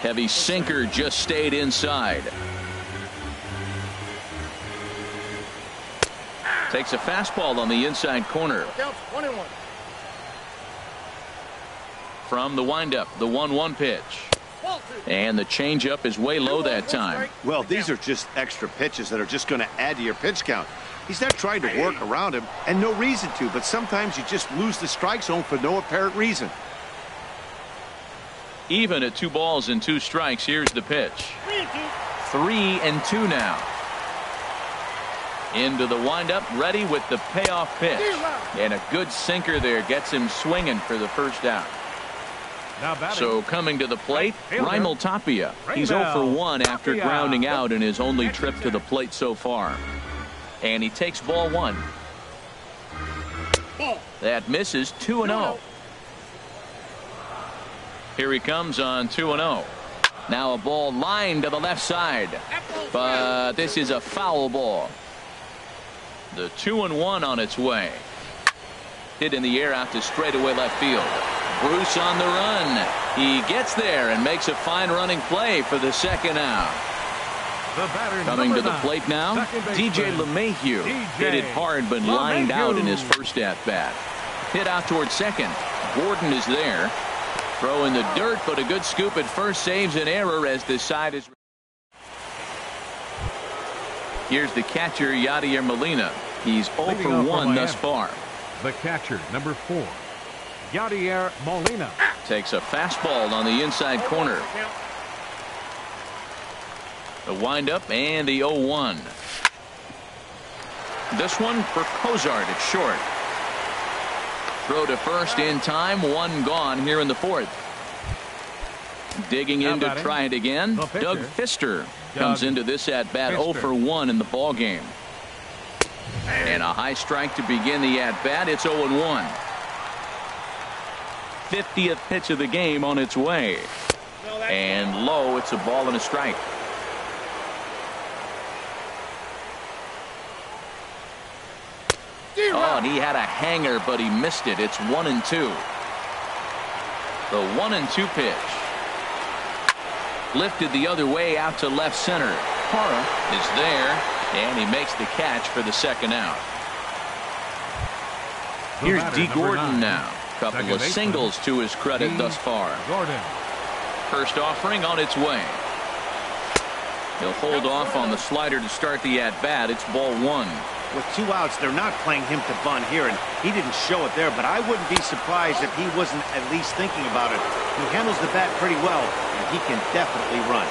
Heavy sinker just stayed inside. Takes a fastball on the inside corner. From the windup, the 1-1 pitch. And the changeup is way low that time. Well, these are just extra pitches that are just going to add to your pitch count. He's not trying to work around him, and no reason to, but sometimes you just lose the strike zone for no apparent reason. Even at 2 balls and 2 strikes, here's the pitch. 3-2 now. Into the windup, ready with the payoff pitch. And a good sinker there gets him swinging for the first out. So coming to the plate, Raimel Tapia. He's 0 for 1 after grounding out in his only trip to the plate so far. And he takes ball 1. That misses. 2-0. Here he comes on 2-0. Now a ball lined to the left side. But this is a foul ball. The 2-1 on its way. Hit in the air out to straightaway left field. Bruce on the run. He gets there and makes a fine running play for the second out. Coming to the plate now, DJ LeMahieu. Hit it hard but lined out in his first at-bat. Hit out towards second. Gordon is there. Throw in the dirt, but a good scoop at first saves an error as the side is. Here's the catcher, Yadier Molina. He's 0 for 1 thus far. The catcher, number 4, Yadier Molina. Takes a fastball on the inside corner. The windup and the 0-1. This one for Cozart at short. Throw to first in time. 1 gone here in the 4th. Digging in to try it again. Doug Fister comes into this at bat 0 for 1 in the ball game. And a high strike to begin the at bat. It's 0-1. 50th pitch of the game on its way. And low. It's a ball and a strike. Oh, and he had a hanger, but he missed it. It's 1-2. The 1-2 pitch. Lifted the other way out to left center. Hara is there, and he makes the catch for the second out. Here's D. Gordon now. Couple of singles to his credit thus far. First offering on its way. He'll hold off on the slider to start the at-bat. It's ball 1. With 2 outs, they're not playing him to bunt here, and he didn't show it there, but I wouldn't be surprised if he wasn't at least thinking about it. He handles the bat pretty well, and he can definitely run.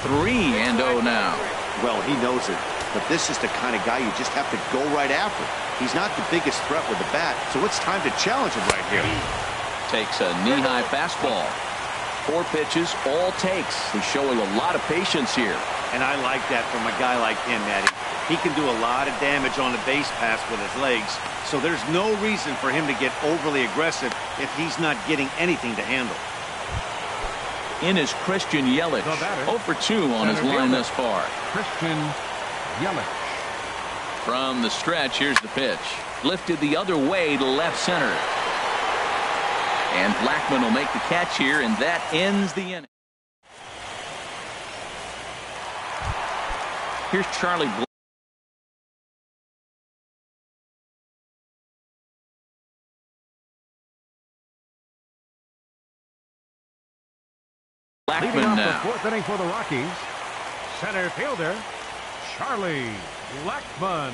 3-0 now. Well, he knows it, but this is the kind of guy you just have to go right after. He's not the biggest threat with the bat, so it's time to challenge him right here. Takes a knee-high fastball. 4 pitches, all takes. He's showing a lot of patience here. And I like that from a guy like him, Matty. He can do a lot of damage on the base pass with his legs, so there's no reason for him to get overly aggressive if he's not getting anything to handle. In is Christian Yelich. 0 for 2 on his line thus far. Christian Yelich. From the stretch, here's the pitch. Lifted the other way to left center. And Blackman will make the catch here, and that ends the inning. Here's Charlie Leading Blackman off now. the 4th inning for the Rockies, center fielder Charlie Blackman.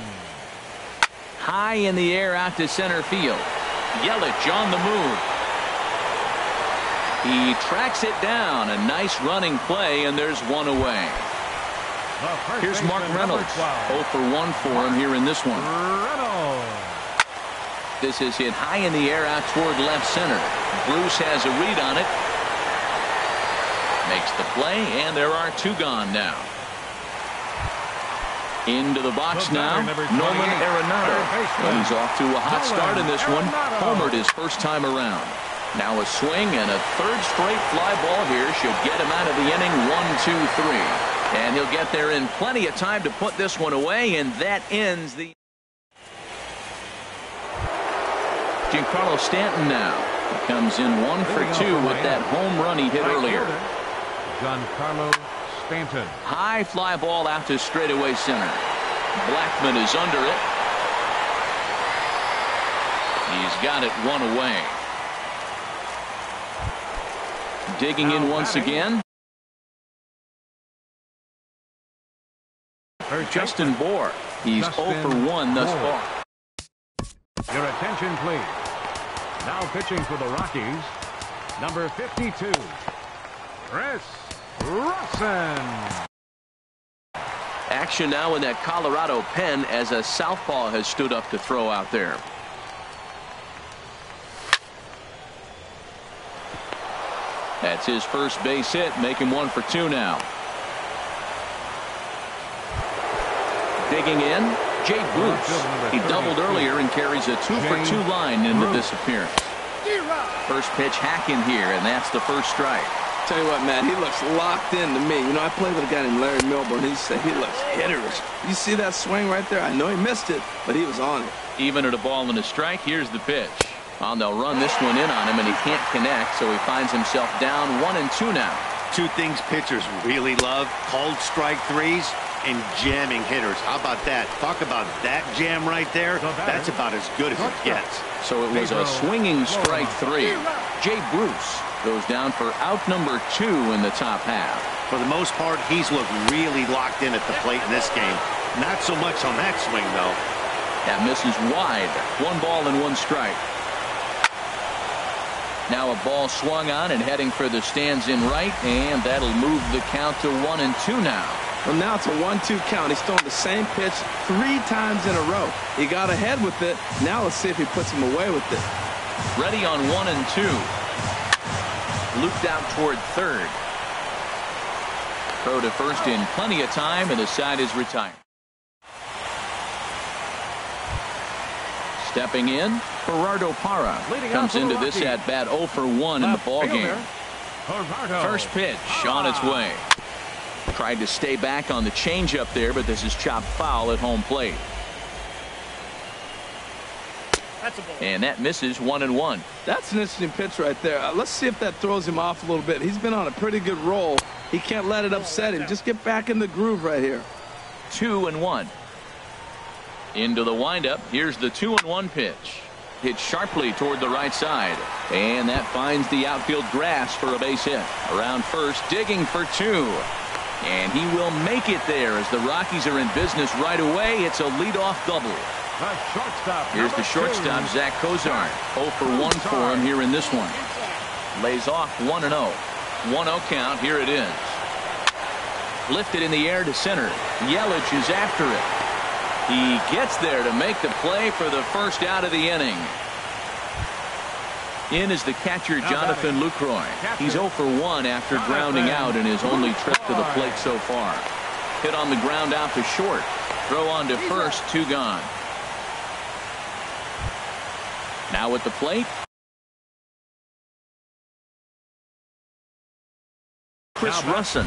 High in the air out to center field. Yelich on the move. He tracks it down. A nice running play, and there's 1 away. Here's Mark Reynolds. 0 for 1 for him here in this one. This is hit high in the air out toward left center. Bruce has a read on it. Makes the play, and there are 2 gone now. Into the box now, Nolan Arenado. Well, he's off to a hot start in this one. Homered his first time around. Now a swing and a 3rd straight fly ball here should get him out of the inning. 1, 2, 3. And he'll get there in plenty of time to put this one away, and that ends the... Giancarlo Stanton now. He comes in 1 for 2 with that home run he hit earlier. Giancarlo Stanton. High fly ball out to straightaway center. Blackman is under it. He's got it 1 away. Digging in once again. Justin Bour. He's 0 for 1 thus far. Your attention, please. Now pitching for the Rockies, number 52, Chris Rusin. Action now in that Colorado pen as a southpaw has stood up to throw out there. That's his first base hit, make him 1 for 2 now. Digging in, Jay Bruce. He doubled earlier and carries a 2 for 2 line into this appearance. First pitch hacking here, and that's the first strike. Tell you what, Matt, he looks locked in to me. You know, I played with a guy named Larry Milburn. He said he looks hitterish. You see that swing right there? I know he missed it, but he was on it. Even at a ball and a strike, here's the pitch. Well, they'll run this one in on him, and he can't connect, so he finds himself down 1-2 now. 2 things pitchers really love: called strike threes and jamming hitters. How about that? Talk about that jam right there. That's about as good as it gets. So it was a swinging strike 3. Jay Bruce goes down for out number 2 in the top half. For the most part, he's looked really locked in at the plate in this game. Not so much on that swing, though. That misses wide. 1 ball and 1 strike. Now a ball swung on and heading for the stands in right, and that'll move the count to 1-2 now. Well, now it's a 1-2 count. He's thrown the same pitch 3 times in a row. He got ahead with it. Now let's see if he puts him away with it. Ready on 1-2. Looped out toward third. Throw to first in plenty of time, and the side is retired. Stepping in, Gerardo Parra comes into this at bat 0 for 1 in the ball game. First pitch on its way. Tried to stay back on the changeup there, but this is chopped foul at home plate. And that misses 1-1. That's an interesting pitch right there. Let's see if that throws him off a little bit. He's been on a pretty good roll. He can't let it upset him. Just get back in the groove right here. 2-1. Into the windup. Here's the 2-1 pitch. Hit sharply toward the right side. And that finds the outfield grass for a base hit. Around first, digging for 2. And he will make it there as the Rockies are in business right away. It's a leadoff double. Here's the shortstop, Zach Cozart. 0 for 1 for him here in this one. Lays off 1-0. 1-0 count. Here it is. Lifted in the air to center. Yelich is after it. He gets there to make the play for the first out of the inning. In is the catcher, Jonathan Lucroy. He's 0 for 1 after grounding out in his only trip to the plate so far. Hit on the ground out to short. Throw on to first, 2 gone. Now at the plate, Chris Rusin.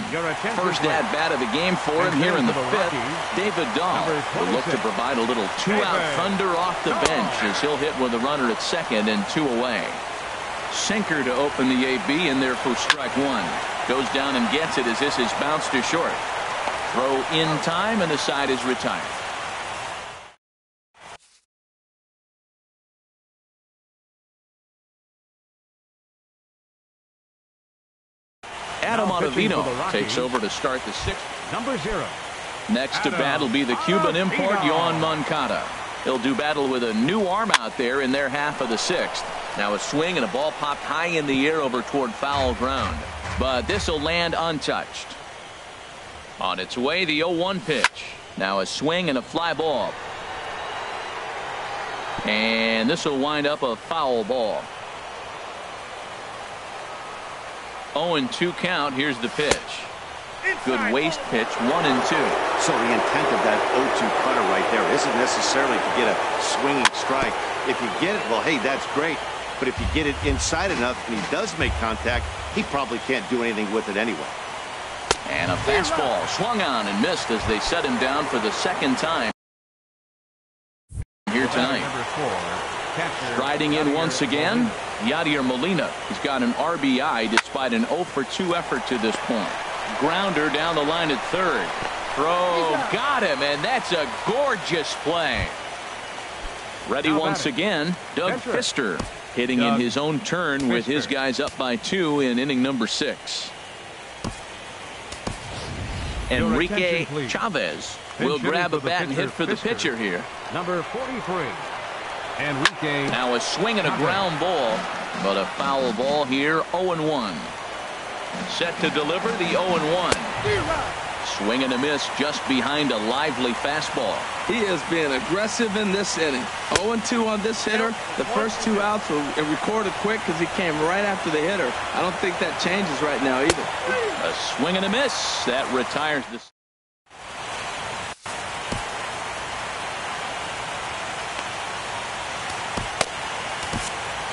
First at bat of the game for him here in the 5th. David Dahl will look to provide a little 2-out thunder off the bench as he'll hit with a runner at second and 2 away. Sinker to open the AB in there for strike 1. Goes down and gets it as this is bounced to short. Throw in time, and the side is retired. Adam Ottavino takes over to start the 6th. Number 0. Next to bat will be the Cuban import, Yoan Moncada. He'll do battle with a new arm out there in their half of the 6th. Now a swing and a ball popped high in the air over toward foul ground. But this will land untouched. On its way, the 0-1 pitch. Now a swing and a fly ball. And this will wind up a foul ball. 0-2 count. Here's the pitch. Good waist pitch, 1-2. So the intent of that 0-2 cutter right there isn't necessarily to get a swinging strike. If you get it, well, hey, that's great. But if you get it inside enough and he does make contact, he probably can't do anything with it anyway. And a fastball swung on and missed as they set him down for the second time here tonight. Striding in once again, Yadier Molina. He's got an RBI despite an 0 for 2 effort to this point. Grounder down the line at third. Throw got him, and that's a gorgeous play. Ready once again, Doug Fister hitting in his own turn with his guys up by 2 in inning number 6. Enrique Chavez will grab a bat and hit for the pitcher here. Number 43. Enrique. Now a swing and a ground ball, but a foul ball here. 0-1. Set to deliver the 0-1. Swing and a miss just behind a lively fastball. He is being aggressive in this inning. 0-2 on this hitter. The first 2 outs were recorded quick because he came right after the hitter. I don't think that changes right now either. A swing and a miss. That retires the...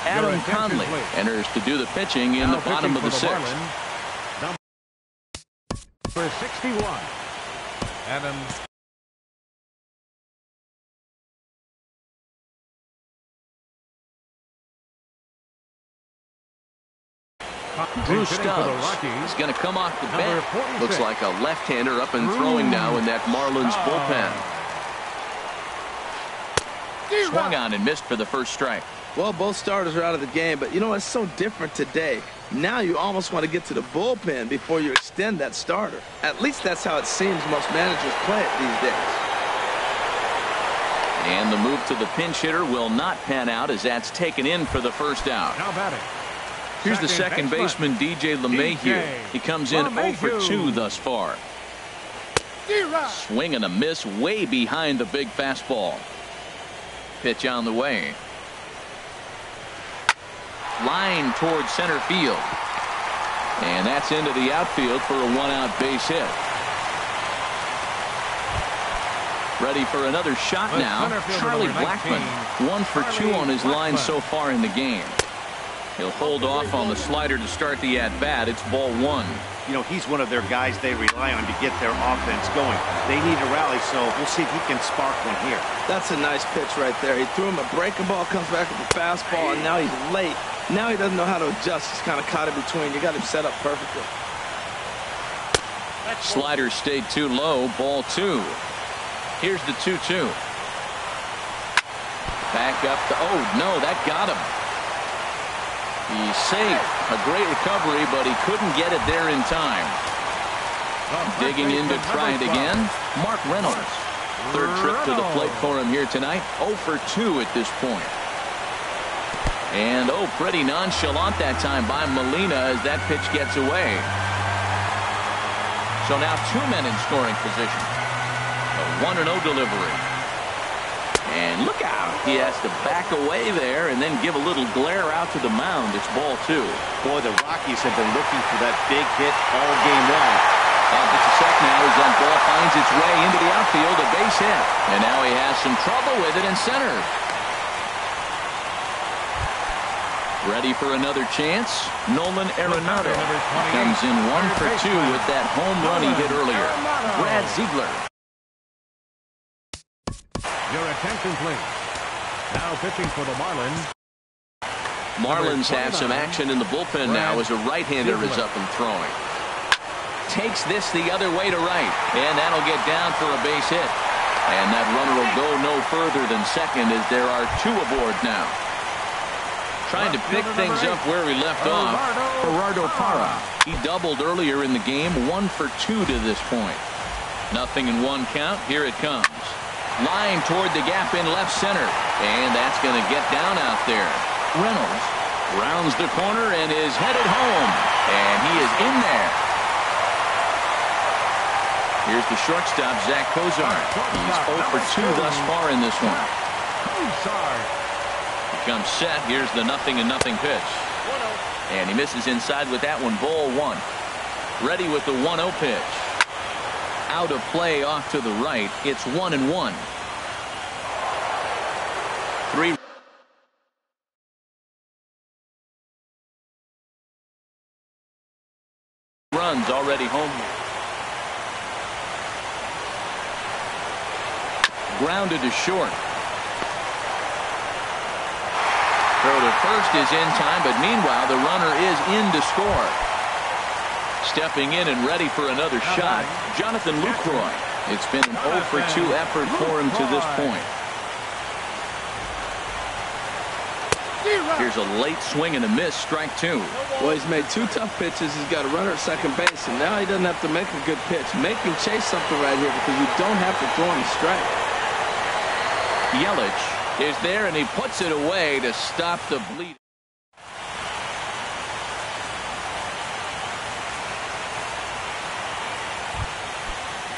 Adam Conley enters to do the pitching in the bottom of the 6th. Number 61. Adam. Drew Stubbs is going to come off the bench. Looks like a left-hander up and throwing now in that Marlins bullpen. Swung on and missed for the first strike. Well, both starters are out of the game, but you know, it's so different today. Now you almost want to get to the bullpen before you extend that starter. At least that's how it seems most managers play it these days. And the move to the pinch hitter will not pan out as that's taken in for the first out. Now batting. Here's the second baseman, DJ LeMahieu. He comes in 0 for 2 thus far. Swing and a miss way behind the big fastball. Pitch on the way. Line towards center field. And that's into the outfield for a 1-out base hit. Ready for another shot now. Charlie Blackmon, 1 for 2 on his line so far in the game. He'll hold off on the slider to start the at-bat. It's ball 1. You know, he's one of their guys they rely on to get their offense going. They need a rally, so we'll see if he can spark one here. That's a nice pitch right there. He threw him a breaking ball, comes back with the fastball, and now he's late. Now he doesn't know how to adjust. He's kind of caught in between. You got him set up perfectly. Slider stayed too low. Ball 2. Here's the 2-2. Back up to, oh no, that got him. He's safe. A great recovery, but he couldn't get it there in time. Digging in to try it again. Mark Reynolds. Third trip to the plate for him here tonight. 0 for 2 at this point. And pretty nonchalant that time by Molina as that pitch gets away. So now 2 men in scoring position. A 1-0 delivery. And look out. He has to back away there and then give a little glare out to the mound. It's ball 2. Boy, the Rockies have been looking for that big hit all game long. It's a sec now as that ball finds its way into the outfield, a base hit. And now he has some trouble with it in center. Ready for another chance. Nolan Arenado comes in 1 for 2 with that home run he hit earlier. Brad Ziegler. Your attention, please. Now pitching for the Marlins. Marlins have some action in the bullpen now as a right-hander is up and throwing. Takes this the other way to right, and that'll get down for a base hit. And that runner will go no further than second as there are 2 aboard now. Trying to pick things up where he left off. Gerardo Parra. He doubled earlier in the game, 1 for 2 to this point. Nothing in 1 count. Here it comes. Line toward the gap in left center. And that's going to get down out there. Reynolds rounds the corner and is headed home. And he is in there. Here's the shortstop, Zach Cozart. He's 0 for 2 thus far in this one. Comes set. Here's the 0-0 pitch. And he misses inside with that one. Ball 1. Ready with the 1-0 pitch. Out of play off to the right. It's 1-1. 3 runs already home. grounded to short. Throw to first is in time, but meanwhile the runner is in to score. Stepping in and ready for another shot, Jonathan Lucroy. It's been an 0 for 2 effort for him to this point. Here's a late swing and a miss, strike 2. Well, he's made 2 tough pitches. He's got a runner at second base, and now he doesn't have to make a good pitch. Make him chase something right here because you don't have to throw him a strike. Yelich is there, and he puts it away to stop the bleed.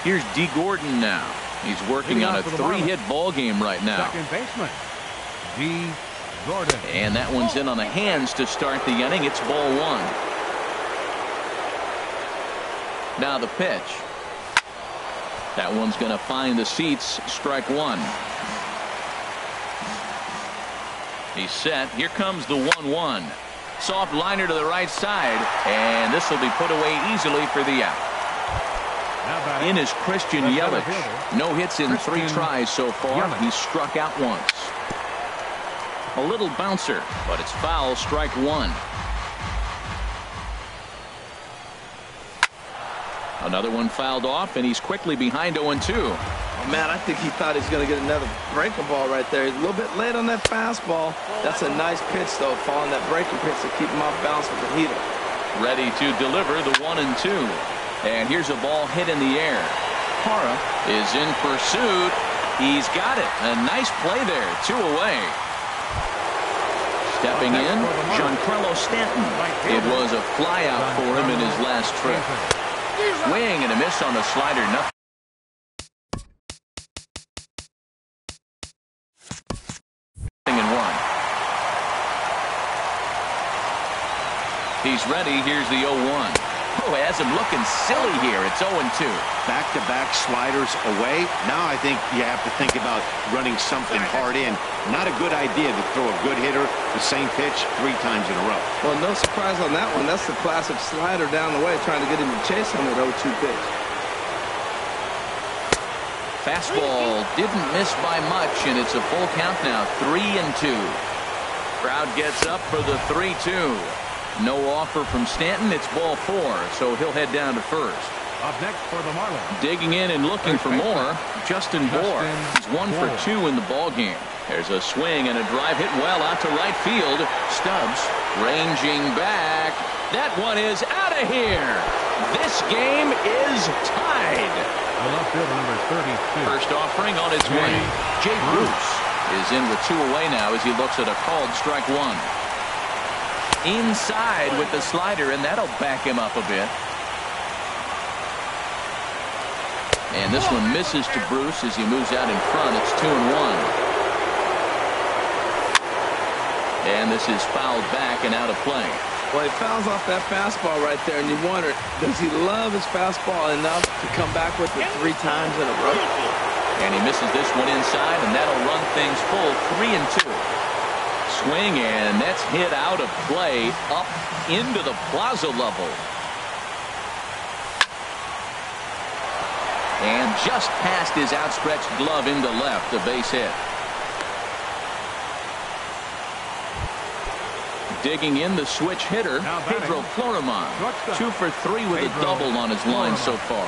Here's D. Gordon now. He's working on a 3-hit ball game right now. Second baseman, D. Gordon. And that one's in on the hands to start the inning. It's ball 1. Now the pitch. That one's going to find the seats. Strike 1. He's set. Here comes the 1-1. Soft liner to the right side, and this will be put away easily for the out. In is Christian Yelich. No hits in 3 tries so far. He's struck out once. A little bouncer, but it's foul. Strike 1. Another one fouled off, and he's quickly behind 0-2. Oh, man, I think he thought he's going to get another breaker ball right there. He's a little bit late on that fastball. That's a nice pitch, though, following that breaking pitch to keep him off balance with the heater. Ready to deliver the 1-2. And here's a ball hit in the air. Hara is in pursuit. He's got it. A nice play there. 2 away. Stepping in, Giancarlo Stanton. It was a fly out for him in his last trip. Swing and a miss on the slider. Nothing. And 1. He's ready. Here's the 0-1. Oh, has him looking silly here. It's 0-2. Back-to-back sliders away. Now I think you have to think about running something hard in. Not a good idea to throw a good hitter the same pitch 3 times in a row. Well, no surprise on that one. That's the classic slider down the way, trying to get him to chase on that 0-2 pitch. Fastball didn't miss by much, and it's a full count now. 3-2. Crowd gets up for the 3-2. No offer from Stanton. It's ball 4, so he'll head down to first. Up next for the Marlins. Digging in and looking for more, Justin Bour. He's 1 for 2 in the ball game. There's a swing and a drive hit well out to right field. Stubbs ranging back. That one is out of here. This game is tied. The left fielder, number 32. First offering on its way. Jay Bruce is in with 2 away now as he looks at a called strike 1. Inside with the slider, and that'll back him up a bit. And this one misses to Bruce as he moves out in front. It's 2-1. And this is fouled back and out of play. Well, he fouls off that fastball right there, and you wonder, does he love his fastball enough to come back with it 3 times in a row? And he misses this one inside, and that'll run things full. 3-2. Swing, and that's hit out of play up into the plaza level. And just past his outstretched glove into left, a base hit. Digging in the switch hitter, Pedro Florimon. 2 for 3 with a double on his line so far.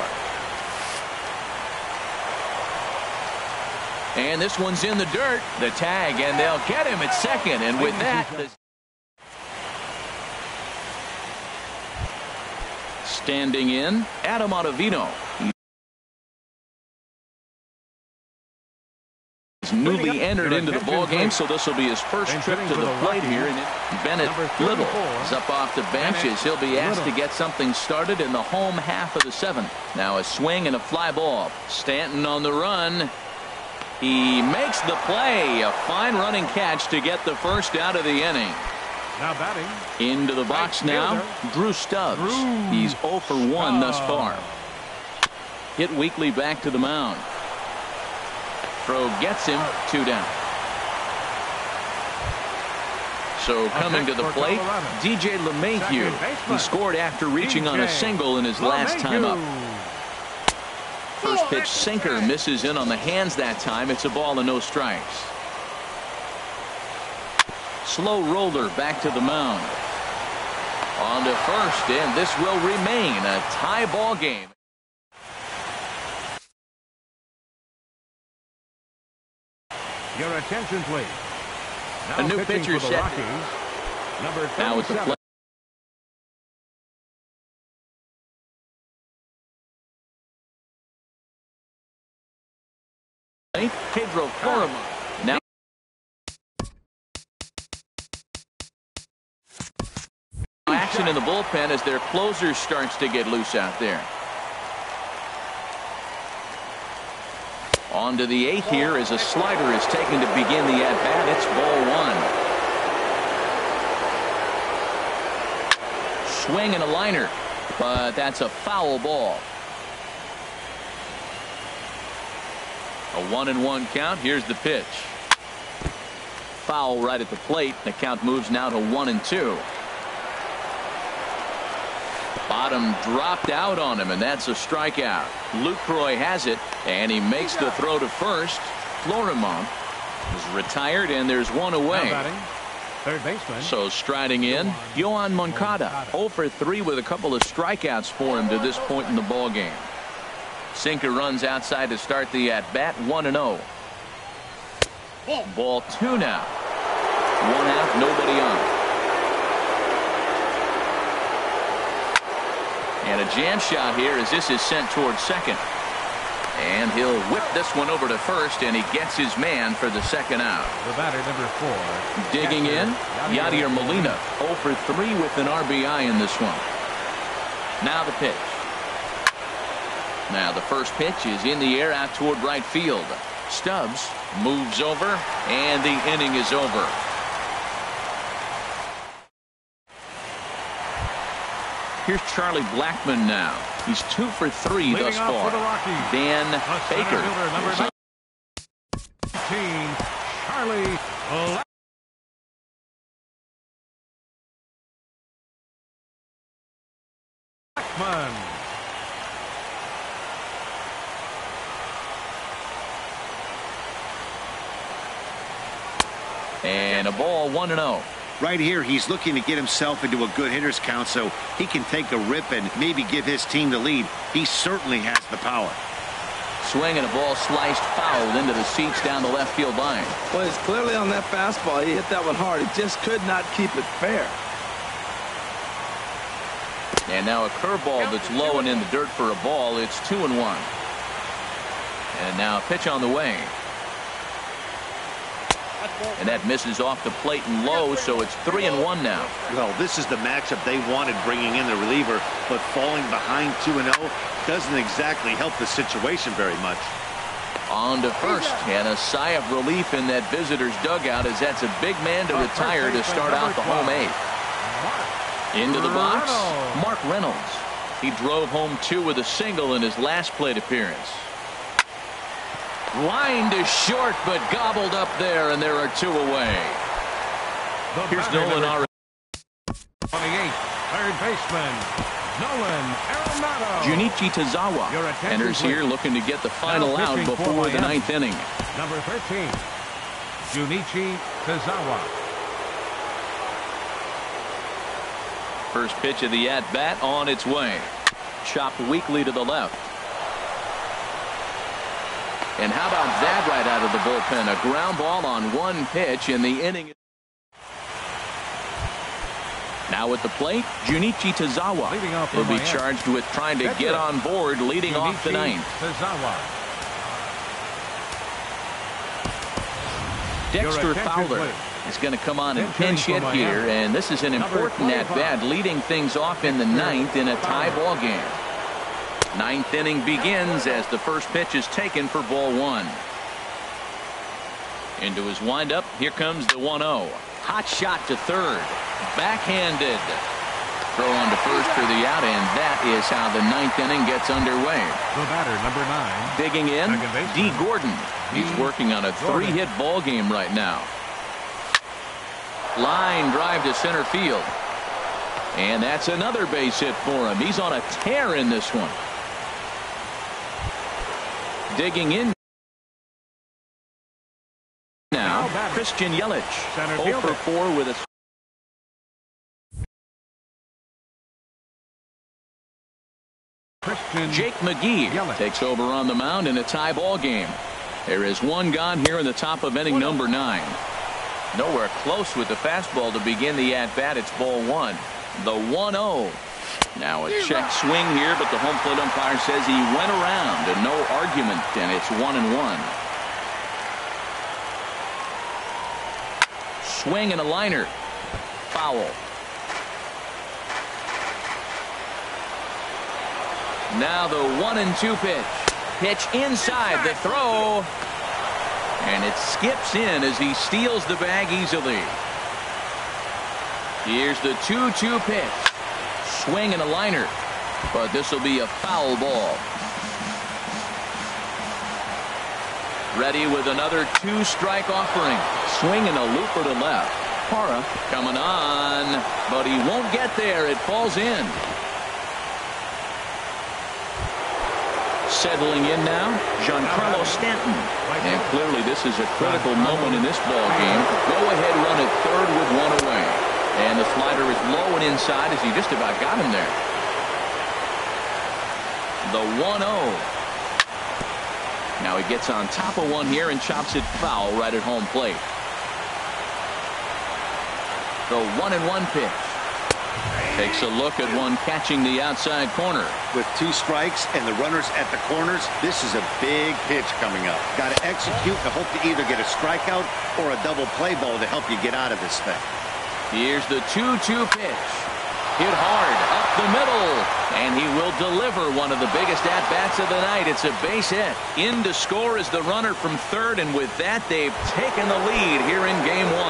And this one's in the dirt. The tag, and they'll get him at second. And with that, standing in, Adam Ottavino. He's newly entered into the ball game, so this will be his first trip to the plate here. And Bennett Little is up off the bench as he'll be asked to get something started in the home half of the 7th. Now a swing and a fly ball. Stanton on the run. He makes the play. A fine running catch to get the first out of the inning. Now batting. Into the box now, Drew Stubbs. He's 0 for 1 thus far. Hit weakly back to the mound. Throw gets him 2 down. So coming to the plate, DJ LeMahieu. He scored after reaching on a single in his last time up. First pitch sinker misses in on the hands that time. It's a ball and no strikes. Slow roller back to the mound. On to first, and this will remain a tie ball game. Your attention, please. Now A new pitching pitcher for the set. Rockies, number Now with the 37. play, Pedro Florima. Now action in the bullpen as their closer starts to get loose out there. On to the 8th here as a slider is taken to begin the at-bat. It's ball 1. Swing and a liner, but that's a foul ball. A 1-1 count. Here's the pitch. Foul right at the plate. The count moves now to 1-2. Bottom dropped out on him, and that's a strikeout. Lucroy has it, and he makes the throw to first. Florimon is retired, and there's one away. Now batting, third baseman. So striding in, Yohan Moncada, 0 for 3 with a couple of strikeouts for him to this point in the ball game. Sinker runs outside to start the at-bat, 1-0. Ball 2 now. 1 out, nobody on. And a jam shot here as this is sent towards second. And he'll whip this one over to first, and he gets his man for the second out. The batter, number 4. Digging in, Yadier Molina, 0 for 3 with an RBI in this one. Now the pitch. Now the first pitch is in the air out toward right field. Stubbs moves over, and the inning is over. Here's Charlie Blackmon now. He's 2 for 3 Leading thus off far. for the Rockies, Dan the Baker. center fielder, number 19, Charlie Blackmon. And a ball, 1-0. Right here, he's looking to get himself into a good hitter's count so he can take a rip and maybe give his team the lead. He certainly has the power. Swing and a ball sliced foul into the seats down the left field line. Well, he's clearly on that fastball. He hit that one hard. He just could not keep it fair. And now a curveball that's low and in the dirt for a ball. It's 2-1. And now a pitch on the way. And that misses off the plate and low, so it's 3-1 now. Well, this is the matchup they wanted, bringing in the reliever, but falling behind 2-0 doesn't exactly help the situation very much. On to first, and a sigh of relief in that visitor's dugout as that's a big man to retire to start out the home 8th. Into the box, Mark Reynolds. He drove home 2 with a single in his last plate appearance. Line to short, but gobbled up there, and there are 2 away. Here's Nolan Arenado. 28, third baseman, Nolan Arenado. Junichi Tazawa enters here looking to get the final out before the 9th inning. Number 13, Junichi Tazawa. First pitch of the at-bat on its way. Chopped weakly to the left. And how about that right out of the bullpen? A ground ball on 1 pitch in the inning. Now at the plate, Junichi Tazawa will be charged with trying to get on board leading off the 9th. Dexter Fowler is going to come on and pinch hit here, and this is an important at-bat leading things off in the 9th in a tie ball game. 9th inning begins as the first pitch is taken for ball 1. Into his windup, here comes the 1-0. Hot shot to third. Backhanded. Throw on to first for the out, and that is how the 9th inning gets underway. The batter, number 9. Digging in, D. Gordon. He's working on a 3-hit ball game right now. Line drive to center field. And that's another base hit for him. He's on a tear in this one. Digging in now, Christian Yelich. 0 for 4 with a Jake McGee takes over on the mound in a tie ball game. There is one gone here in the top of inning number 9. Nowhere close with the fastball to begin the at-bat. It's ball 1. The 1-0. Now a check swing here, but the home plate umpire says he went around and no argument, and it's 1-1. Swing and a liner. Foul. Now the 1-2 pitch. Pitch inside the throw. And it skips in as he steals the bag easily. Here's the 2-2 pitch. Swing and a liner. But this will be a foul ball. Ready with another 2-strike offering. Swing and a looper to left. Parra coming on. But he won't get there. It falls in. Settling in now, Giancarlo Stanton. And clearly this is a critical moment in this ball game. Go-ahead run at third with one away. And the slider is low and inside as he just about got him there. The 1-0. Now he gets on top of one here and chops it foul right at home plate. The 1-1 pitch. Takes a look at one catching the outside corner. With 2 strikes and the runners at the corners, this is a big pitch coming up. Got to execute to hope to either get a strikeout or a double play ball to help you get out of this thing. Here's the 2-2 pitch. Hit hard up the middle, and he will deliver one of the biggest at-bats of the night. It's a base hit. In to score is the runner from third, and with that, they've taken the lead here in game 1.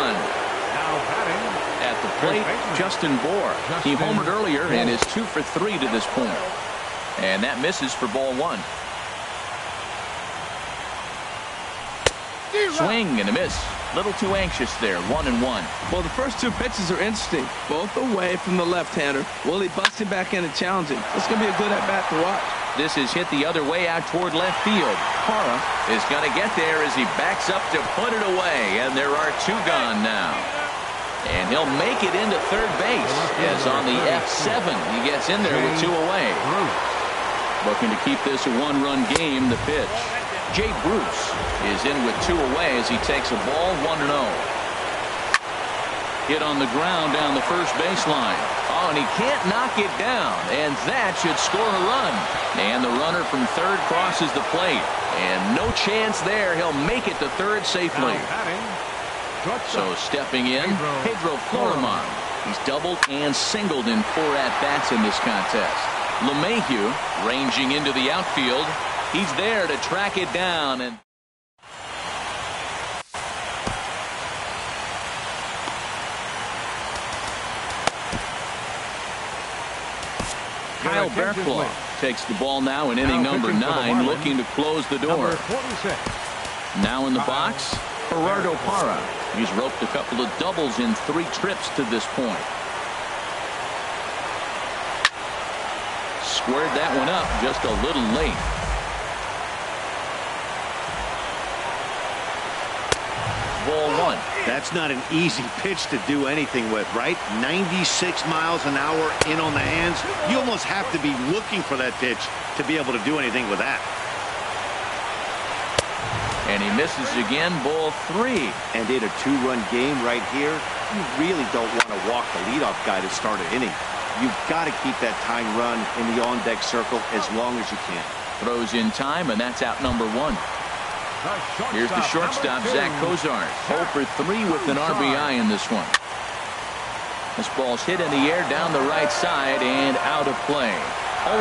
Now batting. At the plate, Justin Bour. He homered earlier and is 2 for 3 to this point. And that misses for ball 1. Swing and a miss. Little too anxious there. 1-1. Well, the first 2 pitches are interesting. Both away from the left-hander. Will he bust him back in and challenge him? It's going to be a good at-bat to watch. This is hit the other way out toward left field. Parra is going to get there as he backs up to put it away. And there are 2 gone now. And he'll make it into third base as on the F7 he gets in there with 2 away. Looking to keep this a 1-run game. The pitch. Jay Bruce is in with 2 away as he takes a ball 1-0. Hit on the ground down the first baseline. Oh, and he can't knock it down, and that should score a run. And the runner from third crosses the plate, and no chance there. He'll make it to third safely. So stepping in, Pedro Florimon. He's doubled and singled in 4 at-bats in this contest. LeMahieu ranging into the outfield. He's there to track it down. And Kyle Barraclough takes the ball now in inning number 9, looking to close the door. Now in the box, Gerardo Parra. He's roped a couple of doubles in 3 trips to this point. Squared that one up just a little late. Ball 1. That's not an easy pitch to do anything with, right? 96 miles an hour in on the hands. You almost have to be looking for that pitch to be able to do anything with that. And he misses again, ball 3. And in a 2-run game right here, you really don't want to walk the leadoff guy to start an inning. You've got to keep that tying run in the on-deck circle as long as you can. Throws in time, and that's out number 1. Here's the shortstop, Zach Cozart. 0 for 3 with an RBI in this one. This ball's hit in the air down the right side and out of play. 0-1.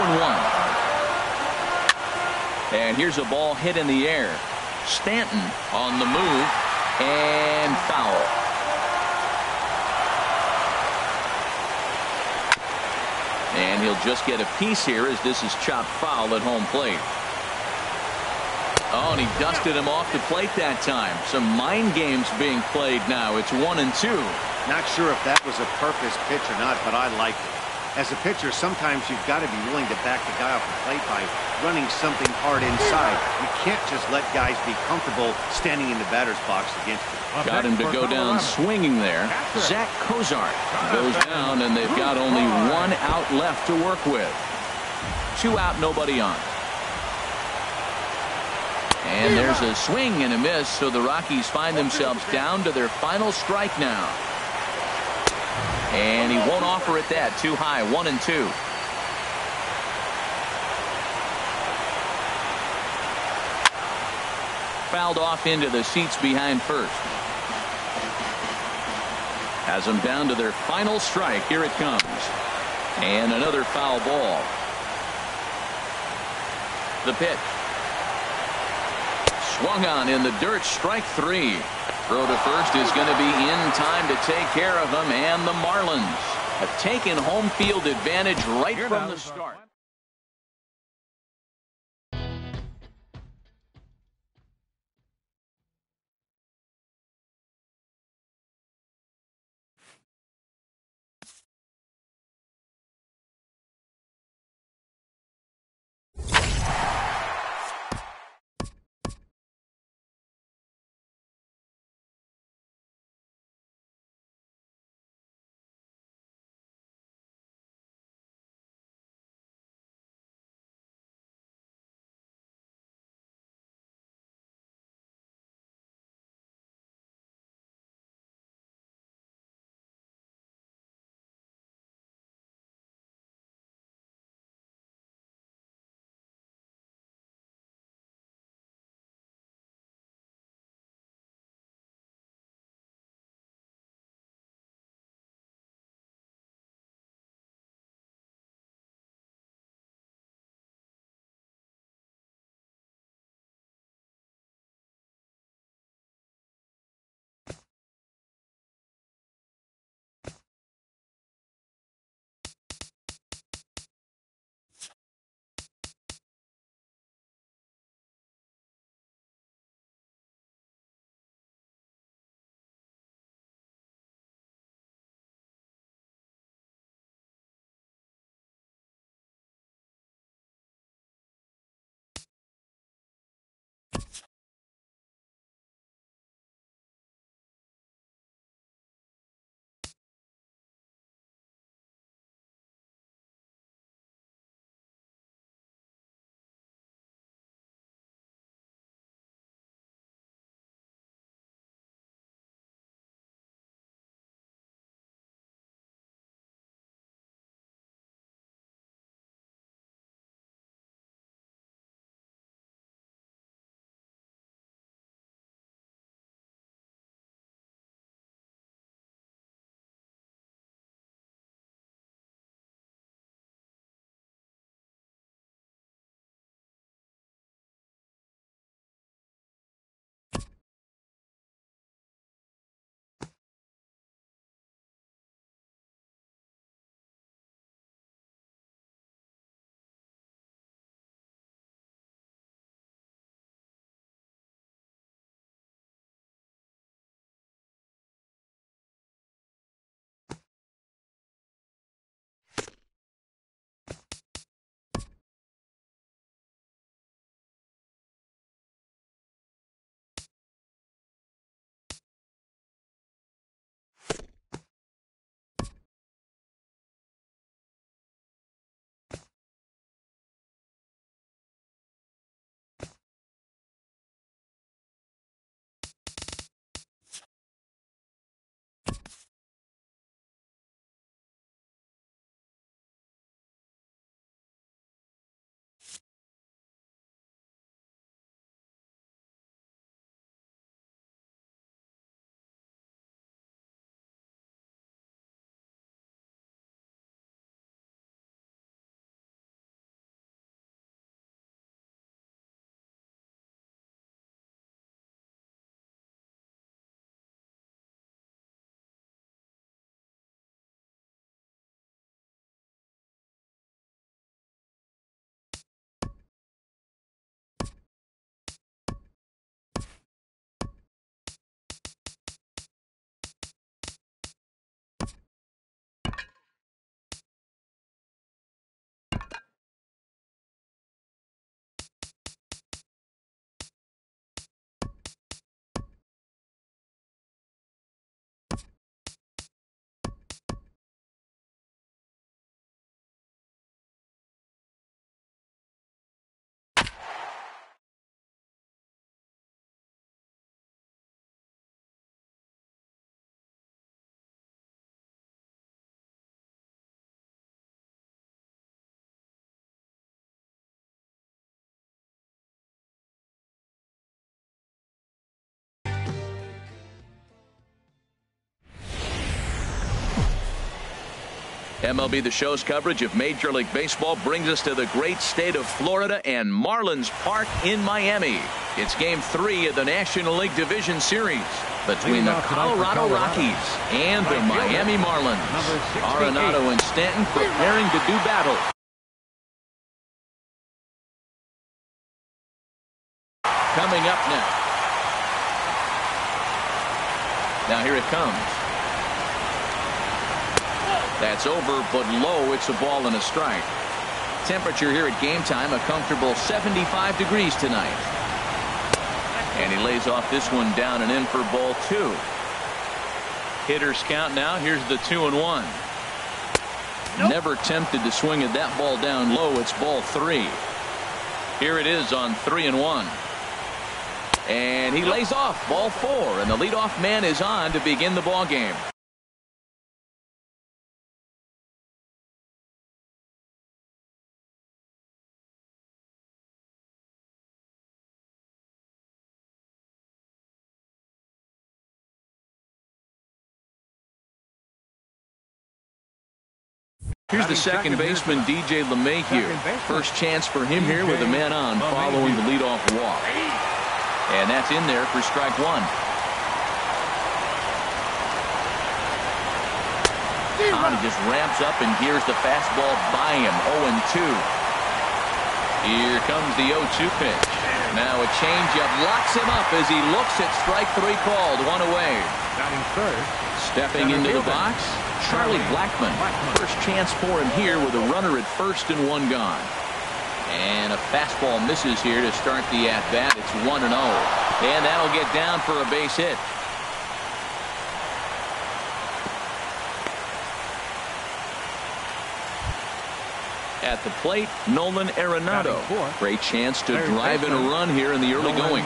And here's a ball hit in the air. Stanton on the move and foul. And he'll just get a piece here as this is chopped foul at home plate. Oh, and he dusted him off the plate that time. Some mind games being played now. It's 1-2. Not sure if that was a purpose pitch or not, but I liked it. As a pitcher, sometimes you've got to be willing to back the guy off the plate by running something hard inside. You can't just let guys be comfortable standing in the batter's box against you. Got him to go down swinging there. Zach Cozart goes down, and they've got only 1 out left to work with. 2 out, nobody on. And there's a swing and a miss, so the Rockies find themselves down to their final strike now. And he won't offer it that. Too high. 1-2. Fouled off into the seats behind first. Has them down to their final strike. Here it comes. And another foul ball. The pitch. Swung on in the dirt. Strike 3. Throw to first is going to be in time to take care of them, and the Marlins have taken home field advantage right from the start. MLB The Show's coverage of Major League Baseball brings us to the great state of Florida and Marlins Park in Miami. It's Game 3 of the National League Division Series between the Colorado Rockies and the Miami Marlins. Arenado and Stanton preparing to do battle. Coming up next. Now here it comes. That's over, but low. It's a ball and a strike. Temperature here at game time, a comfortable 75 degrees tonight. And he lays off this one down and in for ball 2. Hitters count now. Here's the 2-1. Nope. Never tempted to swing at that ball down low. It's ball 3. Here it is on 3-1. And he lays off ball 4, and the leadoff man is on to begin the ball game. Here's the second baseman, DJ LeMahieu. First chance for him here with a man on following the leadoff walk. And that's in there for strike 1. He just ramps up and gears the fastball by him. 0-2. Here comes the 0-2 pitch. Now a changeup locks him up as he looks at strike 3 called. 1 away. Stepping into the box, Charlie Blackmon. First chance for him here with a runner at first and 1 gone. And a fastball misses here to start the at-bat. It's 1-0. And that'll get down for a base hit. At the plate, Nolan Arenado. Great chance to drive in a run here in the early going.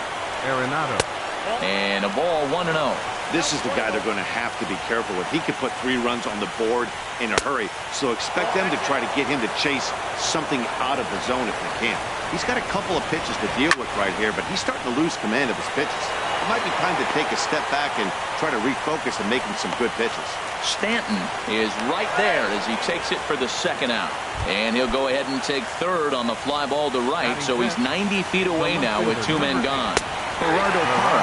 And a ball, 1-0. This is the guy they're going to have to be careful with. He could put 3 runs on the board in a hurry, so expect them to try to get him to chase something out of the zone if they can. He's got a couple of pitches to deal with right here, but he's starting to lose command of his pitches. It might be time to take a step back and try to refocus and make him some good pitches. Stanton is right there as he takes it for the second out. And he'll go ahead and take third on the fly ball to right, so he's 90 feet away now with 2 men gone. Gerardo Parra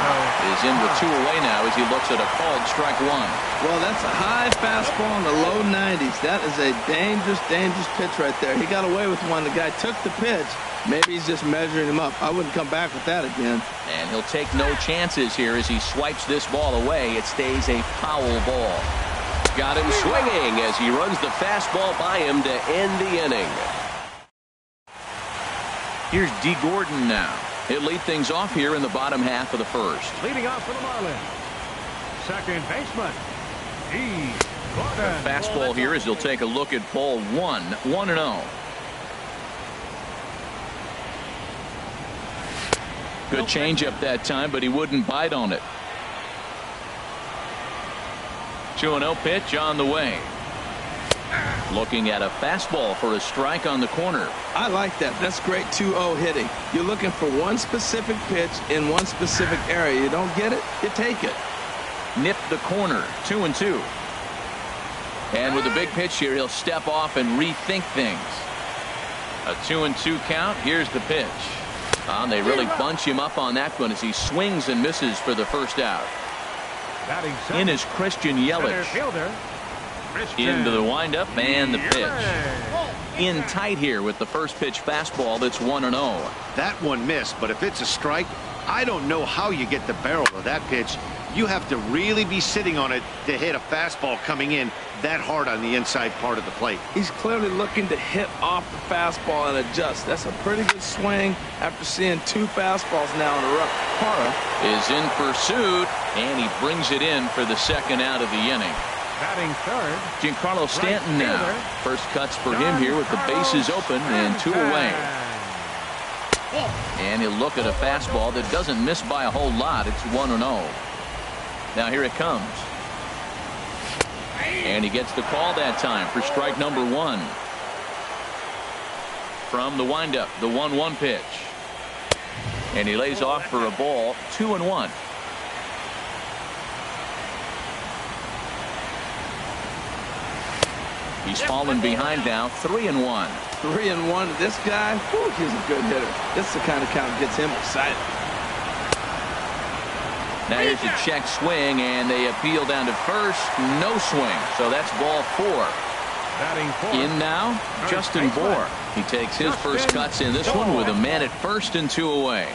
is in with 2 away now as he looks at a called strike 1. Well, that's a high fastball in the low 90s. That is a dangerous, dangerous pitch right there. He got away with one. The guy took the pitch. Maybe he's just measuring him up. I wouldn't come back with that again. And he'll take no chances here as he swipes this ball away. It stays a foul ball. Got him swinging as he runs the fastball by him to end the inning. Here's D. Gordon now. He'll lead things off here in the bottom half of the first. Leading off for the Marlins, second baseman, D. Gordon. Fastball here as he'll take a look at ball 1. 1-0. Good changeup that time, but he wouldn't bite on it. 2-0 pitch on the way. Looking at a fastball for a strike on the corner. I like that. That's great 2-0 hitting. You're looking for one specific pitch in one specific area. You don't get it, you take it. Nip the corner. 2-2. And with a big pitch here, he'll step off and rethink things. A 2-2 count. Here's the pitch. They really bunch him up on that one as he swings and misses for the first out. In is Christian Yelich. Into the windup and the pitch. In tight here with the first pitch fastball. That's 1-0. That one missed, but if it's a strike, I don't know how you get the barrel of that pitch. You have to really be sitting on it to hit a fastball coming in that hard on the inside part of the plate. He's clearly looking to hit off the fastball and adjust. That's a pretty good swing after seeing 2 fastballs now in a row. Parra is in pursuit, and he brings it in for the second out of the inning. Batting third, Giancarlo Stanton now. First cuts for him here with the bases open and 2 away. And he'll look at a fastball that doesn't miss by a whole lot. It's 1-0. Now here it comes. And he gets the call that time for strike number 1. From the windup, the 1-1 pitch. And he lays off for a ball. 2-1. He's fallen behind now, 3-1. 3-1. This guy, whew, he's a good hitter. This is the kind of count that gets him excited. Now here's a check swing, and they appeal down to first. No swing, so that's ball 4. In now, Justin Bohr. He takes his first cuts in this one with a man at first and 2 away.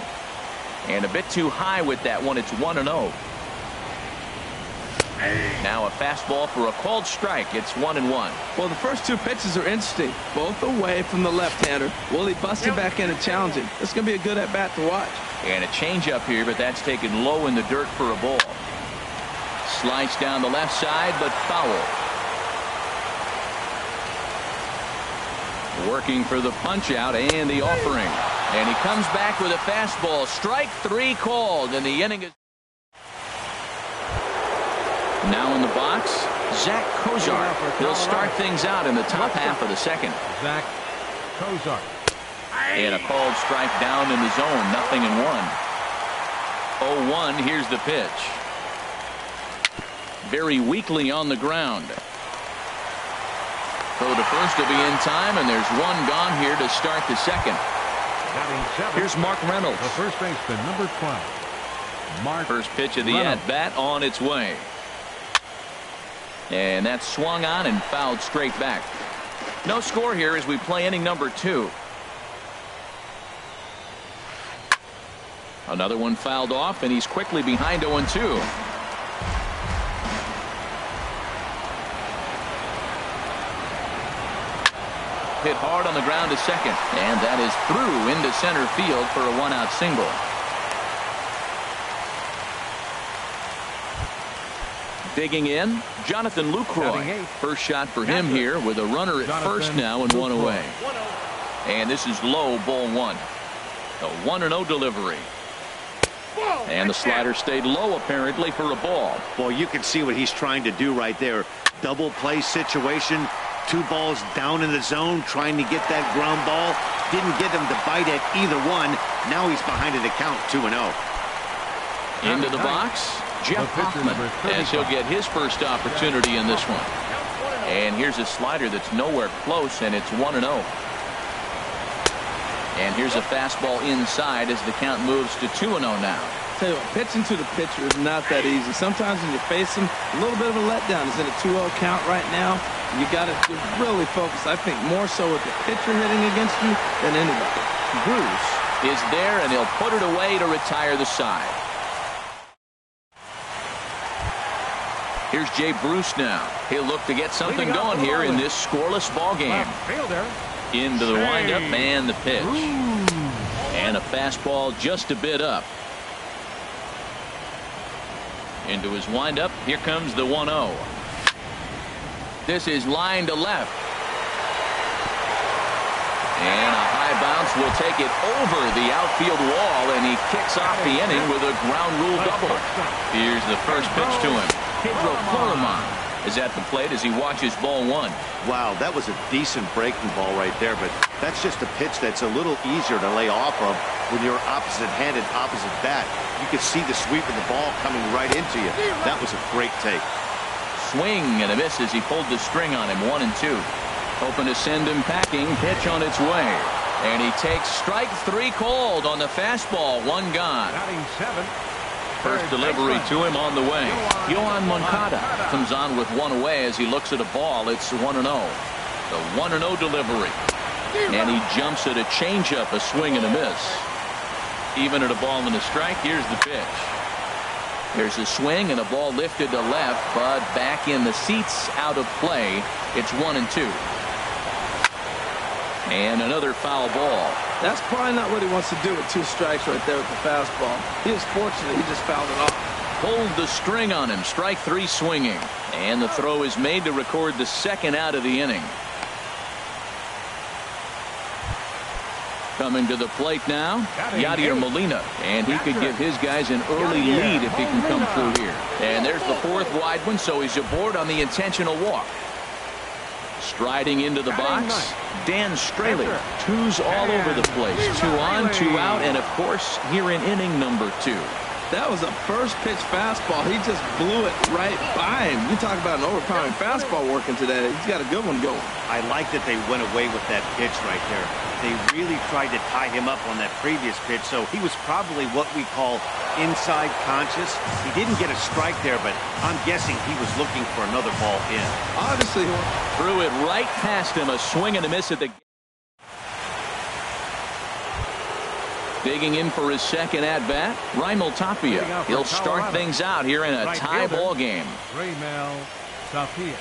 And a bit too high with that one. It's 1-0. Now a fastball for a called strike. It's 1-1. Well, the first 2 pitches are interesting. Both away from the left-hander. Will he bust it back in and challenge him? This is going to be a good at-bat to watch. And a changeup here, but that's taken low in the dirt for a ball. Sliced down the left side, but foul. Working for the punch-out and the offering. And he comes back with a fastball. Strike 3 called, and the inning is... Now in the box, Zach Kozar. He'll start things out in the top half of the second. Zach Kozar. And a called strike down in the zone. 0-1. 0-1. Here's the pitch. Very weakly on the ground. Throw to first will be in time, and there's one gone here to start the second. Here's Mark Reynolds. The first baseman, number 12. Mark First pitch of the Reynolds. at-bat on its way. And that's swung on and fouled straight back. No score here as we play inning number 2. Another one fouled off, and he's quickly behind 0-2. Hit hard on the ground to second, and that is through into center field for a 1-out single. Digging in, Jonathan Lucroy. First shot for him here with a runner at first now and 1 away. And this is low, ball 1. A 1-0 delivery. And the slider stayed low apparently for a ball. Well, you can see what he's trying to do right there. Double play situation. 2 balls down in the zone, trying to get that ground ball. Didn't get him to bite at either one. Now he's behind in the count, 2-0. Into the box, Jeff Hoffman, as he'll get his first opportunity in this one. And here's a slider that's nowhere close, and it's 1-0. And here's a fastball inside as the count moves to 2-0 now. Tell you what, pitching to the pitcher is not that easy. Sometimes when you face him, a little bit of a letdown. He's in a 2-0 count right now. You got to really focus, I think, more so with the pitcher hitting against you than anybody. Bruce is there, and he'll put it away to retire the side. Here's Jay Bruce now. He'll look to get something going here in this scoreless ball game. Into the windup and the pitch. And a fastball just a bit up. Into his windup. Here comes the 1-0. This is line to left. And a high bounce will take it over the outfield wall, and he kicks off the inning with a ground rule double. Here's the first pitch to him. Pedro Florimon is at the plate as he watches ball 1. Wow, that was a decent breaking ball right there, but that's just a pitch that's a little easier to lay off of when you're opposite-handed, opposite bat. You can see the sweep of the ball coming right into you. That was a great take. Swing and a miss as he pulled the string on him. 1-2. Hoping to send him packing. Pitch on its way. And he takes strike 3 called on the fastball. 1 gone. First delivery to him on the way. Yohan Moncada comes on with 1 away as he looks at a ball. It's 1-0. The 1-0 delivery. And he jumps at a changeup, a swing and a miss. Even at a ball and a strike, here's the pitch. There's a swing and a ball lifted to left, but back in the seats, out of play. It's 1-2. And another foul ball. That's probably not what he wants to do with 2 strikes right there with the fastball. He was fortunate he just fouled it off. Pulled the string on him. Strike 3 swinging. And the throw is made to record the second out of the inning. Coming to the plate now, Yadier Molina, and he could give his guys an early lead if he can come through here. And there's the 4th wide one, so he's aboard on the intentional walk. Striding into the box, Dan Straley. 2s all over the place. 2 on, 2 out, and of course here in inning number 2. That was a first pitch fastball. He just blew it right by him. You talk about an overpowering fastball working today. He's got a good one going. I like that they went away with that pitch right there. They really tried to tie him up on that previous pitch, so he was probably what we call inside conscious. He didn't get a strike there, but I'm guessing he was looking for another ball in. Obviously, threw it right past him. A swing and a miss at the. Digging in for his second at-bat, Raimel Tapia. He'll start things out here in a tie ball game. Raimel Tapia.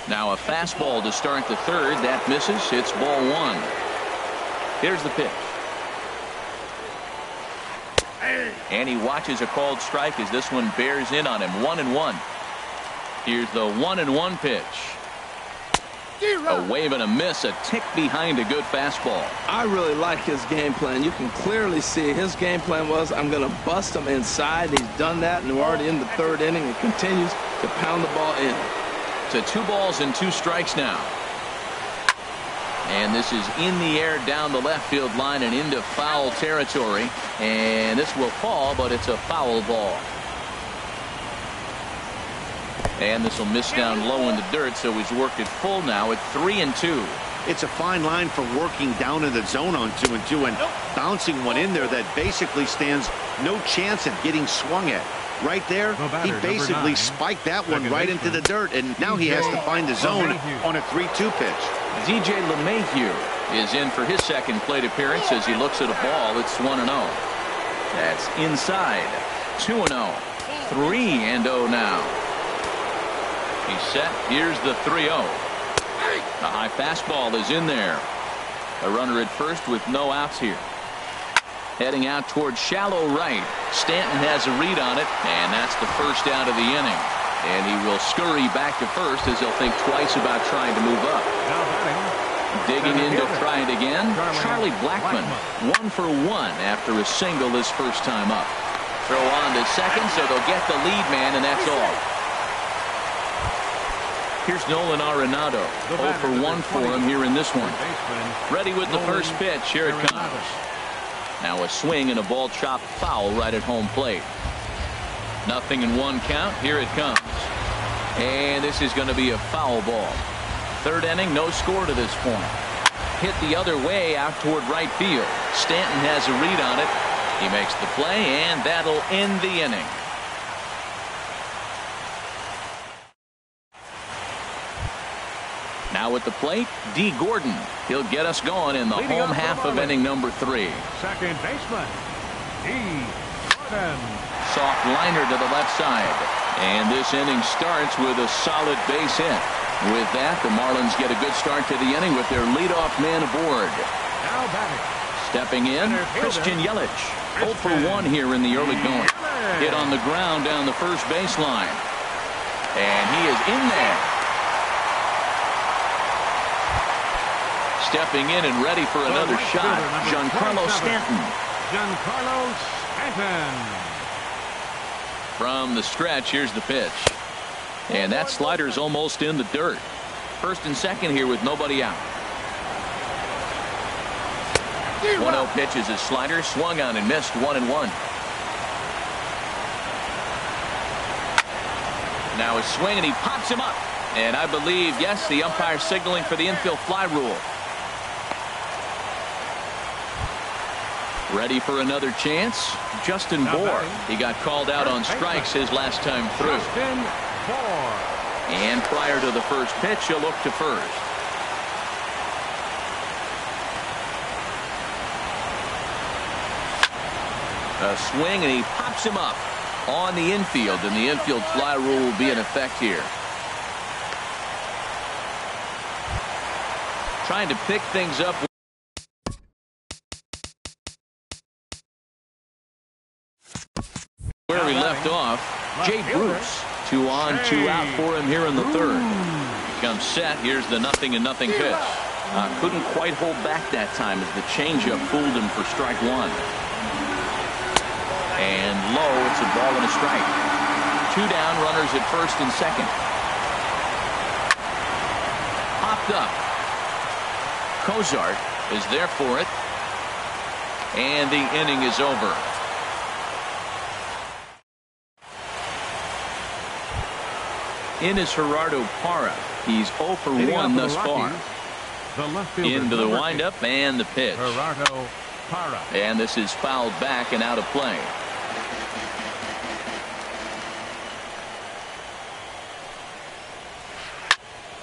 Now a fastball to start the third. That misses. It's ball one. Here's the pitch. And he watches a called strike as this one bears in on him. 1-1. Here's the 1-1 pitch. A wave and a miss, a tick behind a good fastball. I really like his game plan. You can clearly see his game plan was, I'm going to bust him inside. He's done that, and we're already in the third inning. It continues to pound the ball in. To 2 balls and 2 strikes now. And this is in the air down the left field line and into foul territory. And this will fall, but it's a foul ball. And this will miss down low in the dirt, so he's worked it full now at 3-2. It's a fine line for working down in the zone on 2-2 and bouncing one in there that basically stands no chance at getting swung at. Right there, he basically spiked that one right into the dirt, and now he has to find the zone on a 3-2 pitch. DJ LeMahieu is in for his second plate appearance as he looks at a ball. It's 1-0. That's inside. 2-0. 3-0 now. He's set. Here's the 3-0. A high fastball is in there. A runner at first with no outs here. Heading out towards shallow right. Stanton has a read on it, and that's the first out of the inning. And he will scurry back to first as he'll think twice about trying to move up. Digging in to try it again, Charlie Blackmon. 1 for 1 after a single his first time up. Throw on to second, so they'll get the lead man, and that's all. Here's Nolan Arenado. 0 for 1 for him here in this one. Ready with the first pitch. Here it comes. Now a swing and a ball chopped foul right at home plate. 0-1 count. Here it comes. And this is going to be a foul ball. Third inning, no score to this point. Hit the other way out toward right field. Stanton has a read on it. He makes the play, and that'll end the inning. Now at the plate, D. Gordon. He'll get us going in the home half of inning number 3. Second baseman, D. Gordon. Soft liner to the left side. And this inning starts with a solid base hit. With that, the Marlins get a good start to the inning with their leadoff man aboard. Now batting. Stepping in, Christian Yelich. 0 for 1 here in the early going. Hit on the ground down the first baseline. And he is in there. Stepping in and ready for another shot, Giancarlo Stanton. Giancarlo Stanton. From the stretch, here's the pitch. And that slider's almost in the dirt. First and second here with nobody out. 1-0 pitch is his slider, swung on and missed. 1-1. Now a swing and he pops him up. And I believe, yes, the umpire signaling for the infield fly rule. Ready for another chance? Justin Bour. He got called out on strikes his last time through. Justin Bour. And prior to the first pitch, he'll look to first. A swing, and he pops him up on the infield, and the infield fly rule will be in effect here. Trying to pick things up. Where we left off, Jay Bruce. 2 on, 2 out for him here in the third. Comes set. Here's the 0-0 pitch. Couldn't quite hold back that time as the changeup fooled him for strike 1. And low, it's a ball and a strike. 2 down, runners at first and second. Popped up. Cozart is there for it. And the inning is over. in is Gerardo Parra. He's 0 for 1 thus far. Into the windup and the pitch. Gerardo Parra. And this is fouled back and out of play.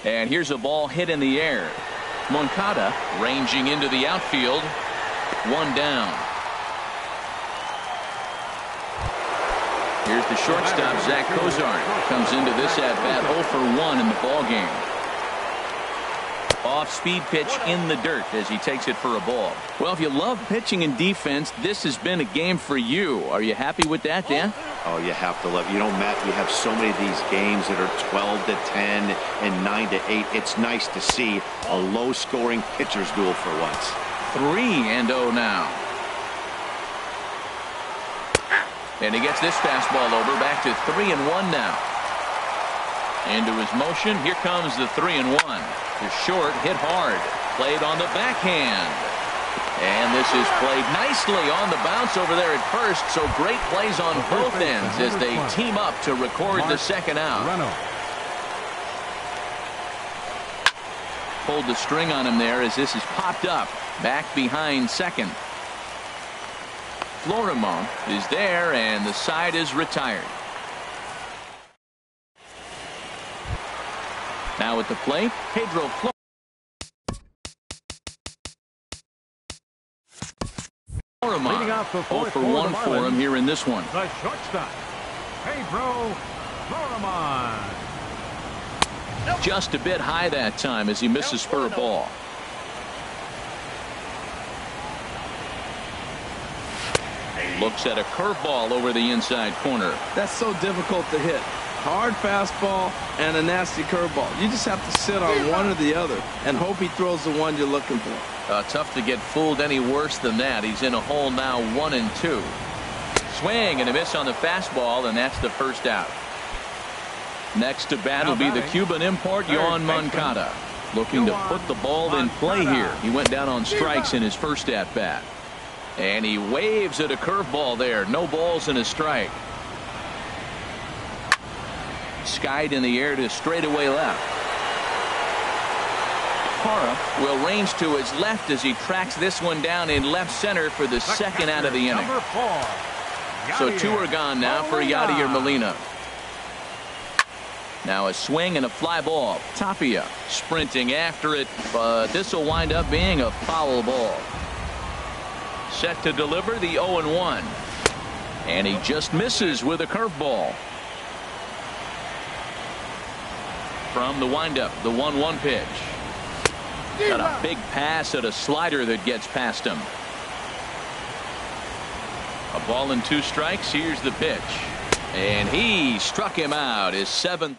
And here's a ball hit in the air. Moncada ranging into the outfield. One down. Here's the shortstop, Zach Cozart. Comes into this at-bat 0 for 1 in the ballgame. Off-speed pitch in the dirt as he takes it for a ball. Well, if you love pitching and defense, this has been a game for you. Are you happy with that, Dan? Oh, you have to love it. You know, Matt, we have so many of these games that are 12 to 10 and 9 to 8. It's nice to see a low-scoring pitcher's duel for once. 3-0 now. And he gets this fastball over, back to 3-1 now. Into his motion, here comes the 3-1. The short hit hard, played on the backhand. And this is played nicely on the bounce over there at first, so great plays on both ends as they team up to record the second out. Pulled the string on him there as this is popped up, back behind second. Florimon is there, and the side is retired. Now at the plate, Pedro Florimon. 0 for 1 for him here in this one. The shortstop, Pedro Florimon. Just a bit high that time as he misses spur ball. Looks at a curveball over the inside corner. That's so difficult to hit. Hard fastball and a nasty curveball. You just have to sit on one or the other and hope he throws the one you're looking for. Tough to get fooled any worse than that. He's in a hole now, 1-2. Swing and a miss on the fastball, and that's the first out. Next to bat will be the Cuban import, Yoan Moncada. Looking to put the ball in play here. He went down on strikes in his first at bat. And he waves at a curveball there. No balls and a strike. Skied in the air to straightaway left. Parra will range to his left as he tracks this one down in left center for the second out of the inning. So 2 are gone now for Yadier Molina. Now a swing and a fly ball. Tapia sprinting after it, but this will wind up being a foul ball. Set to deliver the 0-1. And he just misses with a curveball. From the windup, the 1-1 pitch. Got a big pass at a slider that gets past him. A ball and 2 strikes. Here's the pitch. And he struck him out. His 7th.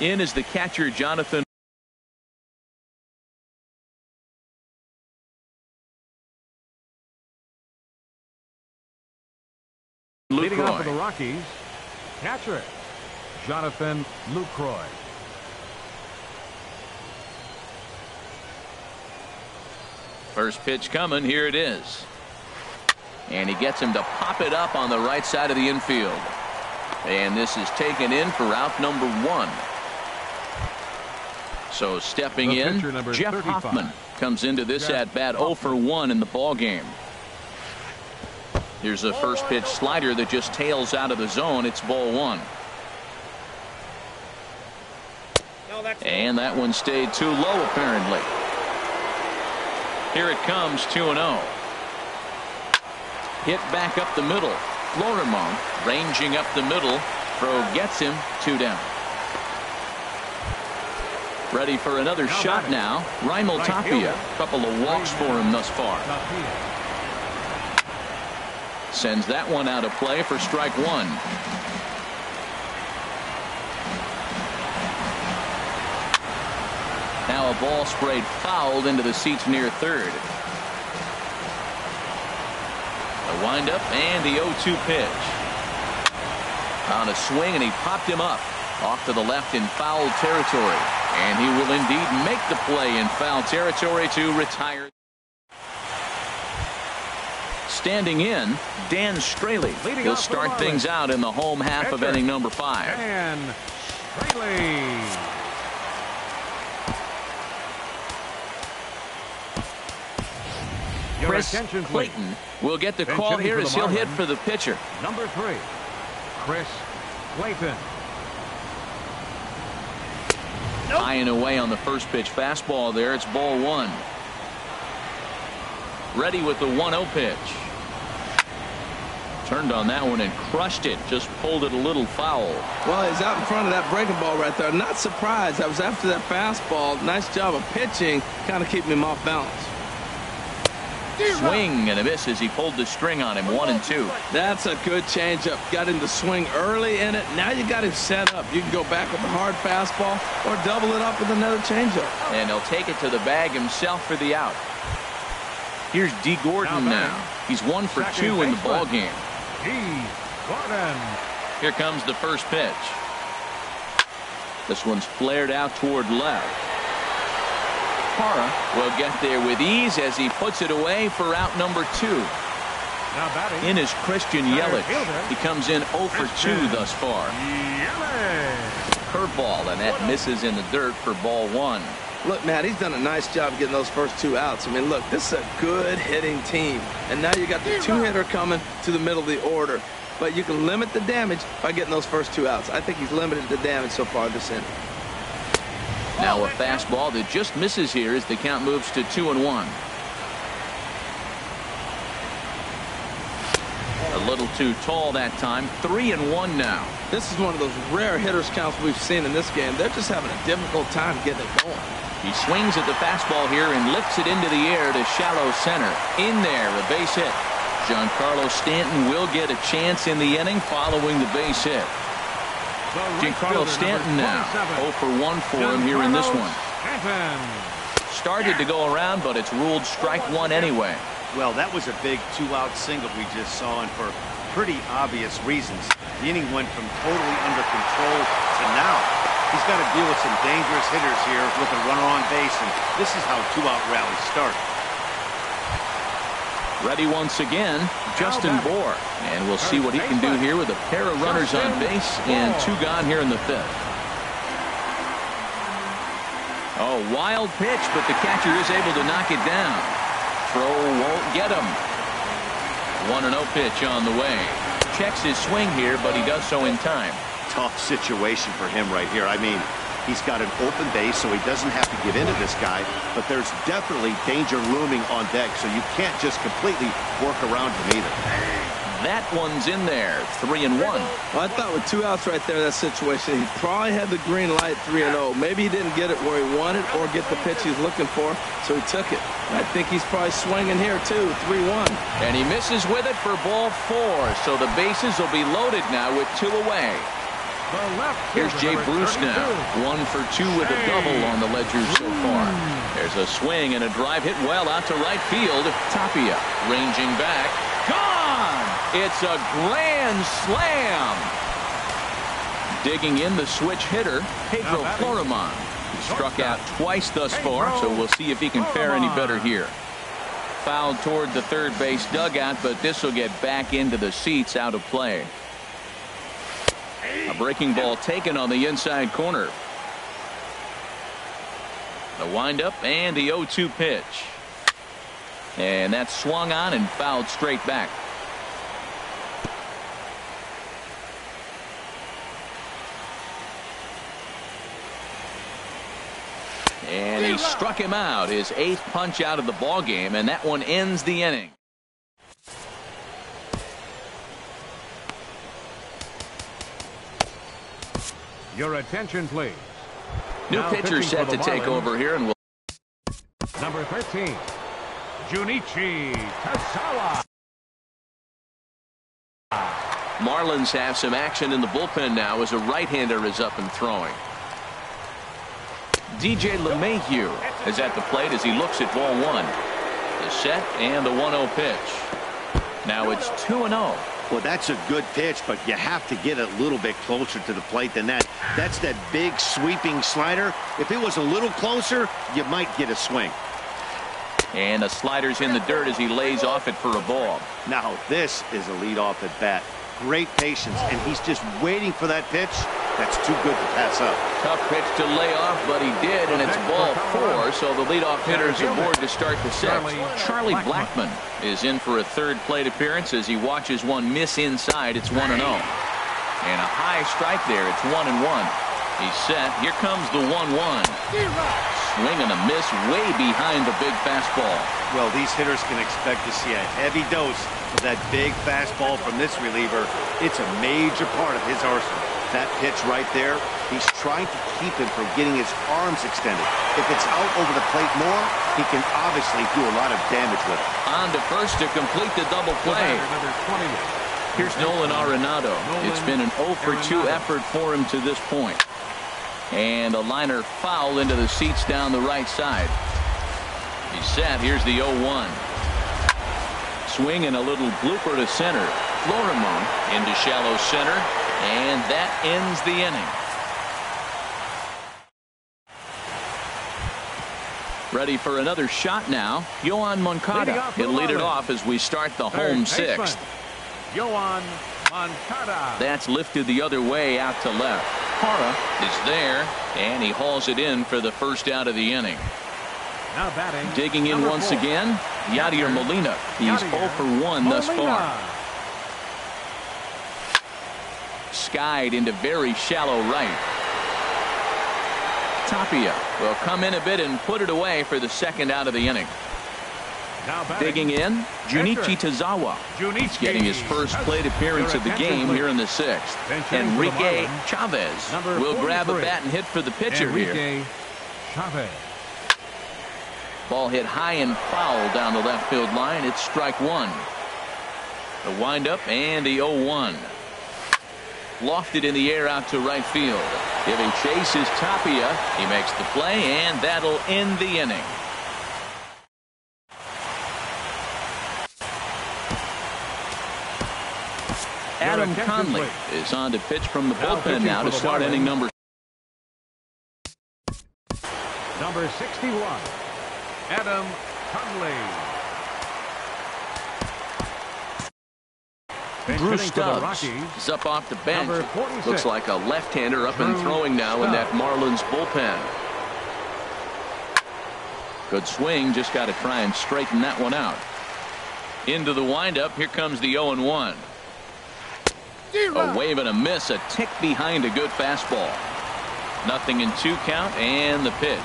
In is the catcher, Jonathan Leading off for the Rockies, catcher Jonathan Lucroy. First pitch coming. Here it is. And he gets him to pop it up on the right side of the infield. And this is taken in for out number 1. So stepping in, Jeff 35. Hoffman comes into this at-bat 0 for 1 in the ballgame. Here's a first pitch slider that just tails out of the zone. It's ball 1. And that one stayed too low apparently. Here it comes, 2-0. Hit back up the middle. Florimon ranging up the middle. Throw gets him, 2 down. Ready for another shot now. Raimel Tapia. Couple of walks for him thus far. Sends that one out of play for strike 1. Now a ball sprayed fouled into the seats near third. A windup and the 0-2 pitch. On a swing and he popped him up off to the left in foul territory. And he will indeed make the play in foul territory to retire. standing in, Dan Straley. He'll start things out in the home half of inning number 5. Dan Straley. Chris Clayton will get the call here as he'll hit for the pitcher. Number 3, Chris Clayton. High and away on the first pitch fastball there. It's ball 1. Ready with the 1-0 pitch. Turned on that one and crushed it. Just pulled it a little foul. Well, he's out in front of that breaking ball right there. Not surprised. I was after that fastball. Nice job of pitching. Kind of keeping him off balance. Swing and a miss as he pulled the string on him. 1-2. That's a good changeup. Got him to swing early in it. Now you got him set up. You can go back with a hard fastball or double it up with another changeup. And he'll take it to the bag himself for the out. Here's D. Gordon now. He's 1 for 2 in the ball game. D. Gordon. Here comes the first pitch. This one's flared out toward left. Parra will get there with ease as he puts it away for out number 2. Now batting in is Christian Yelich. He comes in 0 for 2 thus far. Curveball, and that misses in the dirt for ball 1. Look, Matt, he's done a nice job getting those first 2 outs. I mean, look, this is a good hitting team. And now you got the 2-hitter coming to the middle of the order. But you can limit the damage by getting those first 2 outs. I think he's limited the damage so far this inning. Now a fastball that just misses here as the count moves to 2-1. A little too tall that time. 3-1 now. This is one of those rare hitters counts we've seen in this game. They're just having a difficult time getting it going. He swings at the fastball here and lifts it into the air to shallow center. In there, a base hit. Giancarlo Stanton will get a chance in the inning following the base hit. Giancarlo Stanton now 0 for 1 for him here in this one. Started to go around, but it's ruled strike 1 anyway. Well, that was a big 2-out single we just saw, and for pretty obvious reasons. The inning went from totally under control to now. He's got to deal with some dangerous hitters here with a runner on base, and this is how 2-out rallies start. Ready once again, Justin Bour. And we'll see what he can do here with a pair of runners on base and 2 gone here in the 5th. Oh, wild pitch, but the catcher is able to knock it down. Throw won't get him. 1-0 pitch on the way. Checks his swing here, but he does so in time. Tough situation for him right here. I mean, he's got an open base, so he doesn't have to give in to this guy, but there's definitely danger looming on deck, so you can't just completely work around him either. That one's in there. 3-1. Well, I thought with 2 outs right there, that situation, he probably had the green light 3-0. Maybe he didn't get it where he wanted or get the pitch he's looking for, so he took it. I think he's probably swinging here, too. 3-1. And he misses with it for ball 4, so the bases will be loaded now with 2 away. Here's Jay Bruce now. 1 for 2 with a double on the ledger so far. There's a swing and a drive hit well out to right field. Tapia ranging back. Gone! It's a grand slam. Digging in the switch hitter, Pedro Florimon. He struck out twice thus far, so we'll see if he can fare any better here. Fouled toward the third base dugout, but this will get back into the seats out of play. A breaking ball taken on the inside corner. The windup and the 0-2 pitch. And that's swung on and fouled straight back. And he struck him out, his 8th punch out of the ball game, and that one ends the inning. Your attention, please. New Now pitcher set to take over here, and we'll. Number 13, Junichi Tasawa. Marlins have some action in the bullpen now as a right-hander is up and throwing. DJ LeMahieu is at the plate as he looks at ball 1. The set and the 1-0 pitch. Now it's 2-0. Well, that's a good pitch, but you have to get a little bit closer to the plate than that. That's that big sweeping slider. If it was a little closer, you might get a swing. And the slider's in the dirt as he lays off it for a ball. Now this is a leadoff at bat. Great patience, and he's just waiting for that pitch. That's too good to pass up. Tough pitch to lay off, but he did, and it's ball 4, so the leadoff hitter's aboard to start the 6th. Charlie Blackmon is in for a third plate appearance as he watches one miss inside. It's 1-0. And a high strike there. It's 1-1. He's set. Here comes the 1-1. Swing and a miss way behind the big fastball. Well, these hitters can expect to see a heavy dose of that big fastball from this reliever. It's a major part of his arsenal. That pitch right there, he's trying to keep him from getting his arms extended. If it's out over the plate more, he can obviously do a lot of damage with it. On to first to complete the double play. Here's Nolan Arenado. It's been an 0 for 2 effort for him to this point. And a liner foul into the seats down the right side. He's set. Here's the 0-1. Swing and a little blooper to center. Florimon into shallow center. And that ends the inning. Ready for another shot now. Yoan Moncada. He'll lead it off as we start the home 6th. Yoan Moncada. That's lifted the other way out to left. Hara is there, and he hauls it in for the first out of the inning. Now batting. Digging in once again, Yadier Molina. He's 0 for 1 thus far. Skied into very shallow right. Tapia will come in a bit and put it away for the second out of the inning. Digging in, Junichi Tazawa. He's getting his first plate appearance of the game here in the 6th. Enrique Chavez will grab a bat and hit for the pitcher here. Ball hit high and foul down the left field line. It's strike 1. The windup and the 0-1. Lofted in the air out to right field. Giving chase is Tapia. He makes the play, and that'll end the inning. Adam Conley is on to pitch from the bullpen now to start inning number 61. Adam Conley. Drew Stubbs is up off the bench. Looks like a left-hander up and throwing now in that Marlins bullpen. Good swing. Just got to try and straighten that one out. Into the windup. Here comes the 0-1. A wave and a miss. A tick behind a good fastball. Nothing in 2 count and the pitch.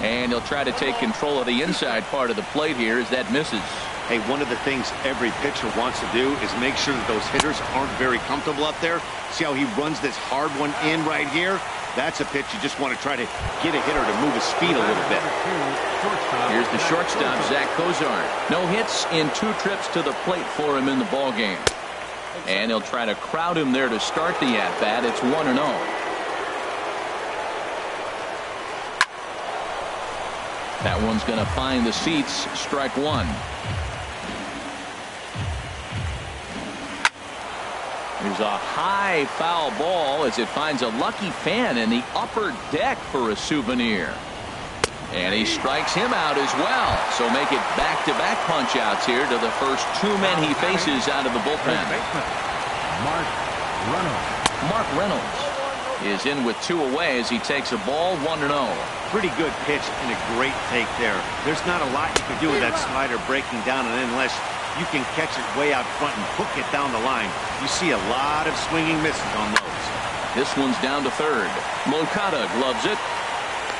And he'll try to take control of the inside part of the plate here as that misses. Hey, one of the things every pitcher wants to do is make sure that those hitters aren't very comfortable up there. See how he runs this hard one in right here? That's a pitch you just want to try to get a hitter to move his speed a little bit. Here's the shortstop, Zach Cozart. No hits in 2 trips to the plate for him in the ballgame. And he'll try to crowd him there to start the at-bat. It's 1-0. That one's going to find the seats. Strike 1. There's a high foul ball as it finds a lucky fan in the upper deck for a souvenir. And he strikes him out as well. So make it back-to-back punch-outs here to the first 2 men he faces out of the bullpen. Mark Reynolds is in with 2 away as he takes a ball 1-0. Pretty good pitch and a great take there. There's not a lot you can do with that slider breaking down, and unless you can catch it way out front and hook it down the line, you see a lot of swinging misses on those. This one's down to third. Moncada gloves it.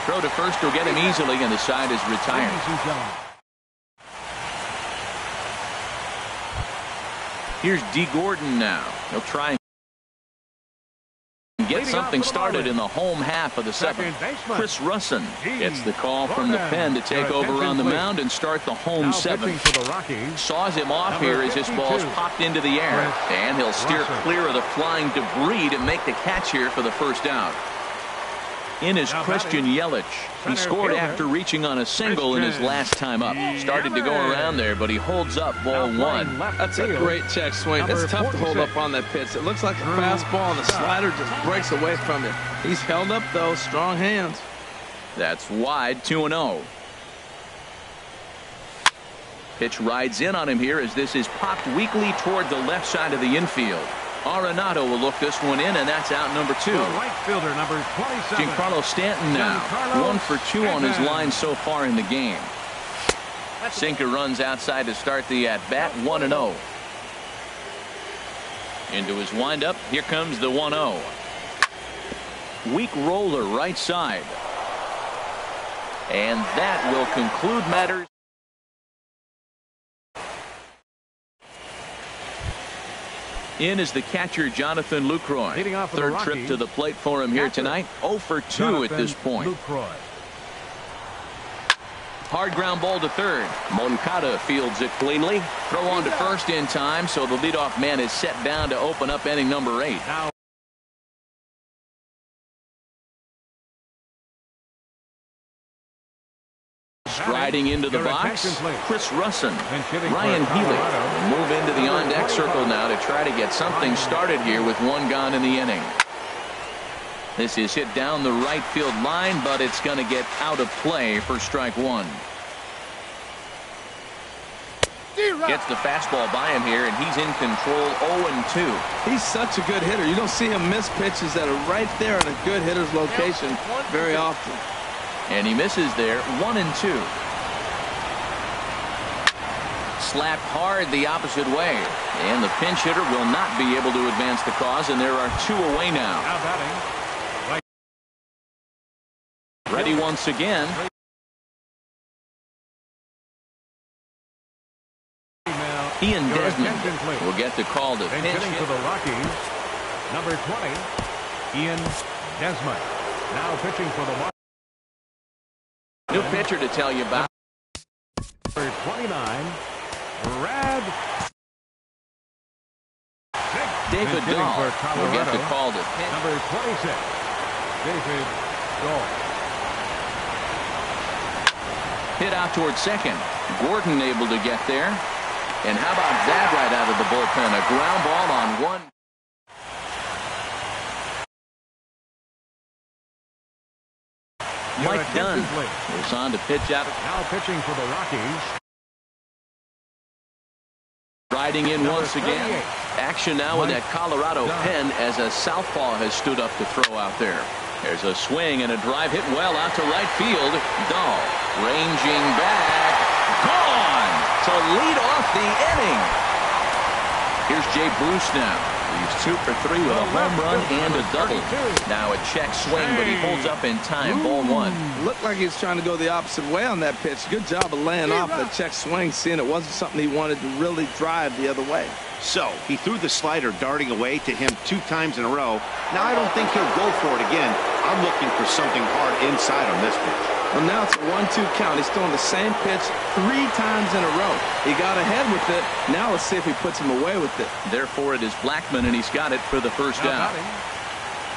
Throw to first will get him easily, and the side is retired. Here's D. Gordon now. He'll try and get something started in the home half of the 7th. Chris Russin gets the call from the pen to take over on the mound and start the home 7th. Saws him off here as this ball's popped into the air, and he'll steer clear of the flying debris to make the catch here for the first out. In is Christian Yelich. He scored after reaching on a single in his last time up. Started to go around there, but he holds up ball 1. That's a great check swing. It's tough to hold up on that pitch. It looks like a fastball, and the slider just breaks away from you. He's held up, though. Strong hands. That's wide, 2-0. Pitch rides in on him here as this is popped weakly toward the left side of the infield. Arenado will look this one in, and that's out number 2. The right fielder, number 27. Giancarlo Stanton now, Giancarlo 1 for 2 on his Stanton. line so far in the game. Sinker runs outside to start the at-bat, 1-0. Into his windup, here comes the 1-0. Weak roller right side. And that will conclude matters. In is the catcher, Jonathan Lucroy. Leading off for the Third Rockies, trip to the plate for him here tonight. 0 for 2 Jonathan at this point. Lucroy. Hard ground ball to third. Moncada fields it cleanly. Throw on to first in time, so the leadoff man is set down to open up inning number 8. Now Striding into the Your box, attention, please. Chris Russin. Pinch hitting for Ryan Healy Colorado. will move into the on-deck circle now to try to get something started here with 1 gone in the inning. This is hit down the right field line, but it's going to get out of play for strike 1. Gets the fastball by him here, and he's in control 0-2. He's such a good hitter. You don't see him miss pitches that are right there in a good hitter's location very often. And he misses there, 1-2. Slapped hard the opposite way. And the pinch hitter will not be able to advance the cause, and there are 2 away now. Now batting. Ready once again. Ian Your Desmond attention, please. will get the call to Pinch pinch hitting for hit. the Rockies, number 20, Ian Desmond. Now pitching for the Marlins, New pitcher to tell you about. number 29, Brad. David Pinch hitting Dahl for will get the Colorado, call to pinch. number 26, David Dahl. Hit out towards second. Gordon able to get there. And how about that right out of the bullpen? A ground ball on 1. Your Mike Dunn attention, please. is on to pitch out. Now pitching for the Rockies, Riding in number once again. 38. Action now with that Colorado Dunn. pen as a southpaw has stood up to throw out there. There's a swing and a drive hit well out to right field. Dahl ranging back. Gone to lead off the inning. Here's Jay Bruce now. He's 2 for 3 with a home run and a double. Now a check swing, but he holds up in time. Ball 1. Looked like he was trying to go the opposite way on that pitch. Good job of laying off the check swing, seeing it wasn't something he wanted to really drive the other way. So he threw the slider darting away to him 2 times in a row. Now I don't think he'll go for it again. I'm looking for something hard inside on this pitch. Well, now it's a 1-2 count. He's throwing the same pitch 3 times in a row. He got ahead with it. Now let's see if he puts him away with it. Therefore, it is Blackman, and he's got it for the first Now down. batting,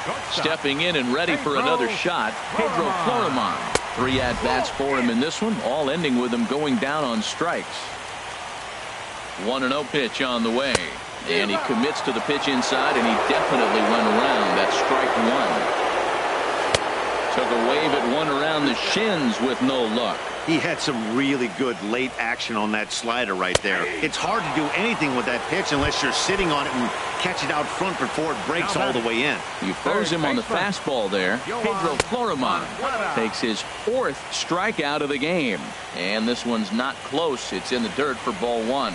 shortstop, Stepping in and ready for another shot, Pedro Florimon. 3 at-bats for him in this one, all ending with him going down on strikes. 1-0 pitch on the way. And he commits to the pitch inside, and he definitely went around. That's strike 1. Took a wave at one around the shins with no luck. He had some really good late action on that slider right there. It's hard to do anything with that pitch unless you're sitting on it and catch it out front before it breaks all the way in. You froze him on the fastball there. Pedro Florimon takes his 4th strikeout of the game. And this one's not close. It's in the dirt for ball 1.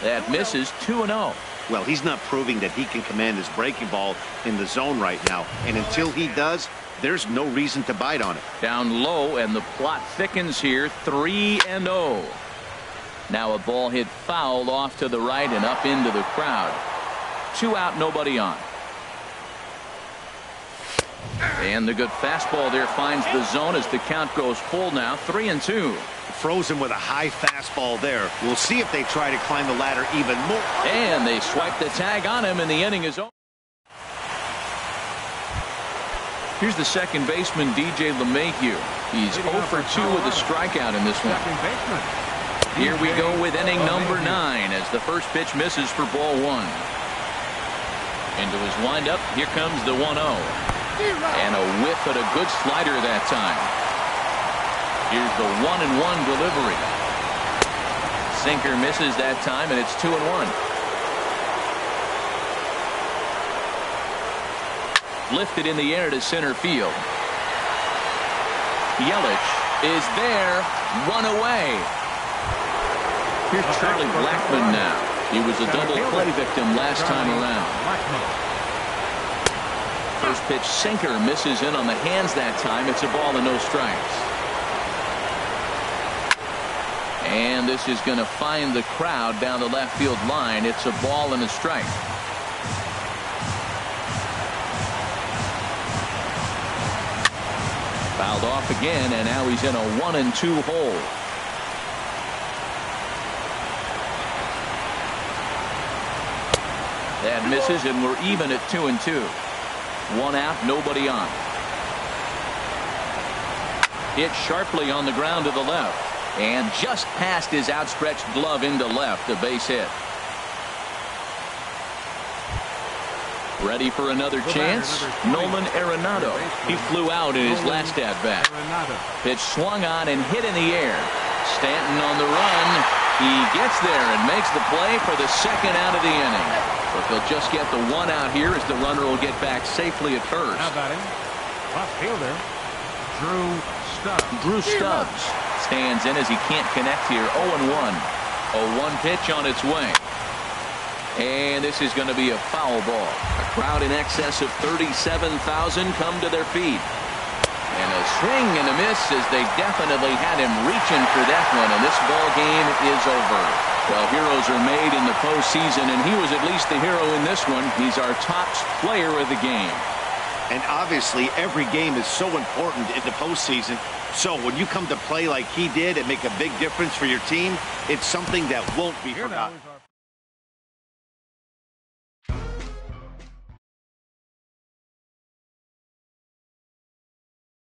That misses 2-0. Well, he's not proving that he can command his breaking ball in the zone right now. And until he does, there's no reason to bite on it. Down low, and the plot thickens here. 3-0. Now a ball hit foul off to the right and up into the crowd. 2 out, nobody on. And the good fastball there finds the zone as the count goes full now. 3-2. Froze him with a high fastball there. We'll see if they try to climb the ladder even more. And they swipe the tag on him, and the inning is over. Here's the second baseman, DJ LeMahieu. He's 0 for 2 with a strikeout in this one. second baseman. Here we go with inning number 9 as the first pitch misses for ball 1. Into his windup, here comes the 1-0. And a whiff at a good slider that time. Here's the 1-1 delivery. Sinker misses that time, and it's 2-1. Lifted in the air to center field. Yelich is there. One away. Here's Charlie Blackmon now. He was a double play victim last time around. First pitch sinker misses in on the hands that time. It's a ball and no strikes. And this is going to find the crowd down the left field line. It's a ball and a strike. Fouled off again, and now he's in a 1-2 hole. That misses, and we're even at 2-2. One out, nobody on. Hit sharply on the ground to the left, and just past his outstretched glove into left, a base hit. Ready for another chance? Nolan Arenado. He flew out in his last at-bat. Pitch swung on and hit in the air. Stanton on the run. He gets there and makes the play for the second out of the inning. But they'll just get the one out here as the runner will get back safely at first. Now batting, left fielder, Drew Stubbs stands in as he can't connect here. 0-1. A 1 pitch on its way. And this is going to be a foul ball. A crowd in excess of 37,000 come to their feet. And a swing and a miss as they definitely had him reaching for that one. And this ball game is over. Well, heroes are made in the postseason, and he was at least the hero in this one. He's our top player of the game. And obviously, every game is so important in the postseason. So when you come to play like he did and make a big difference for your team, it's something that won't be forgotten.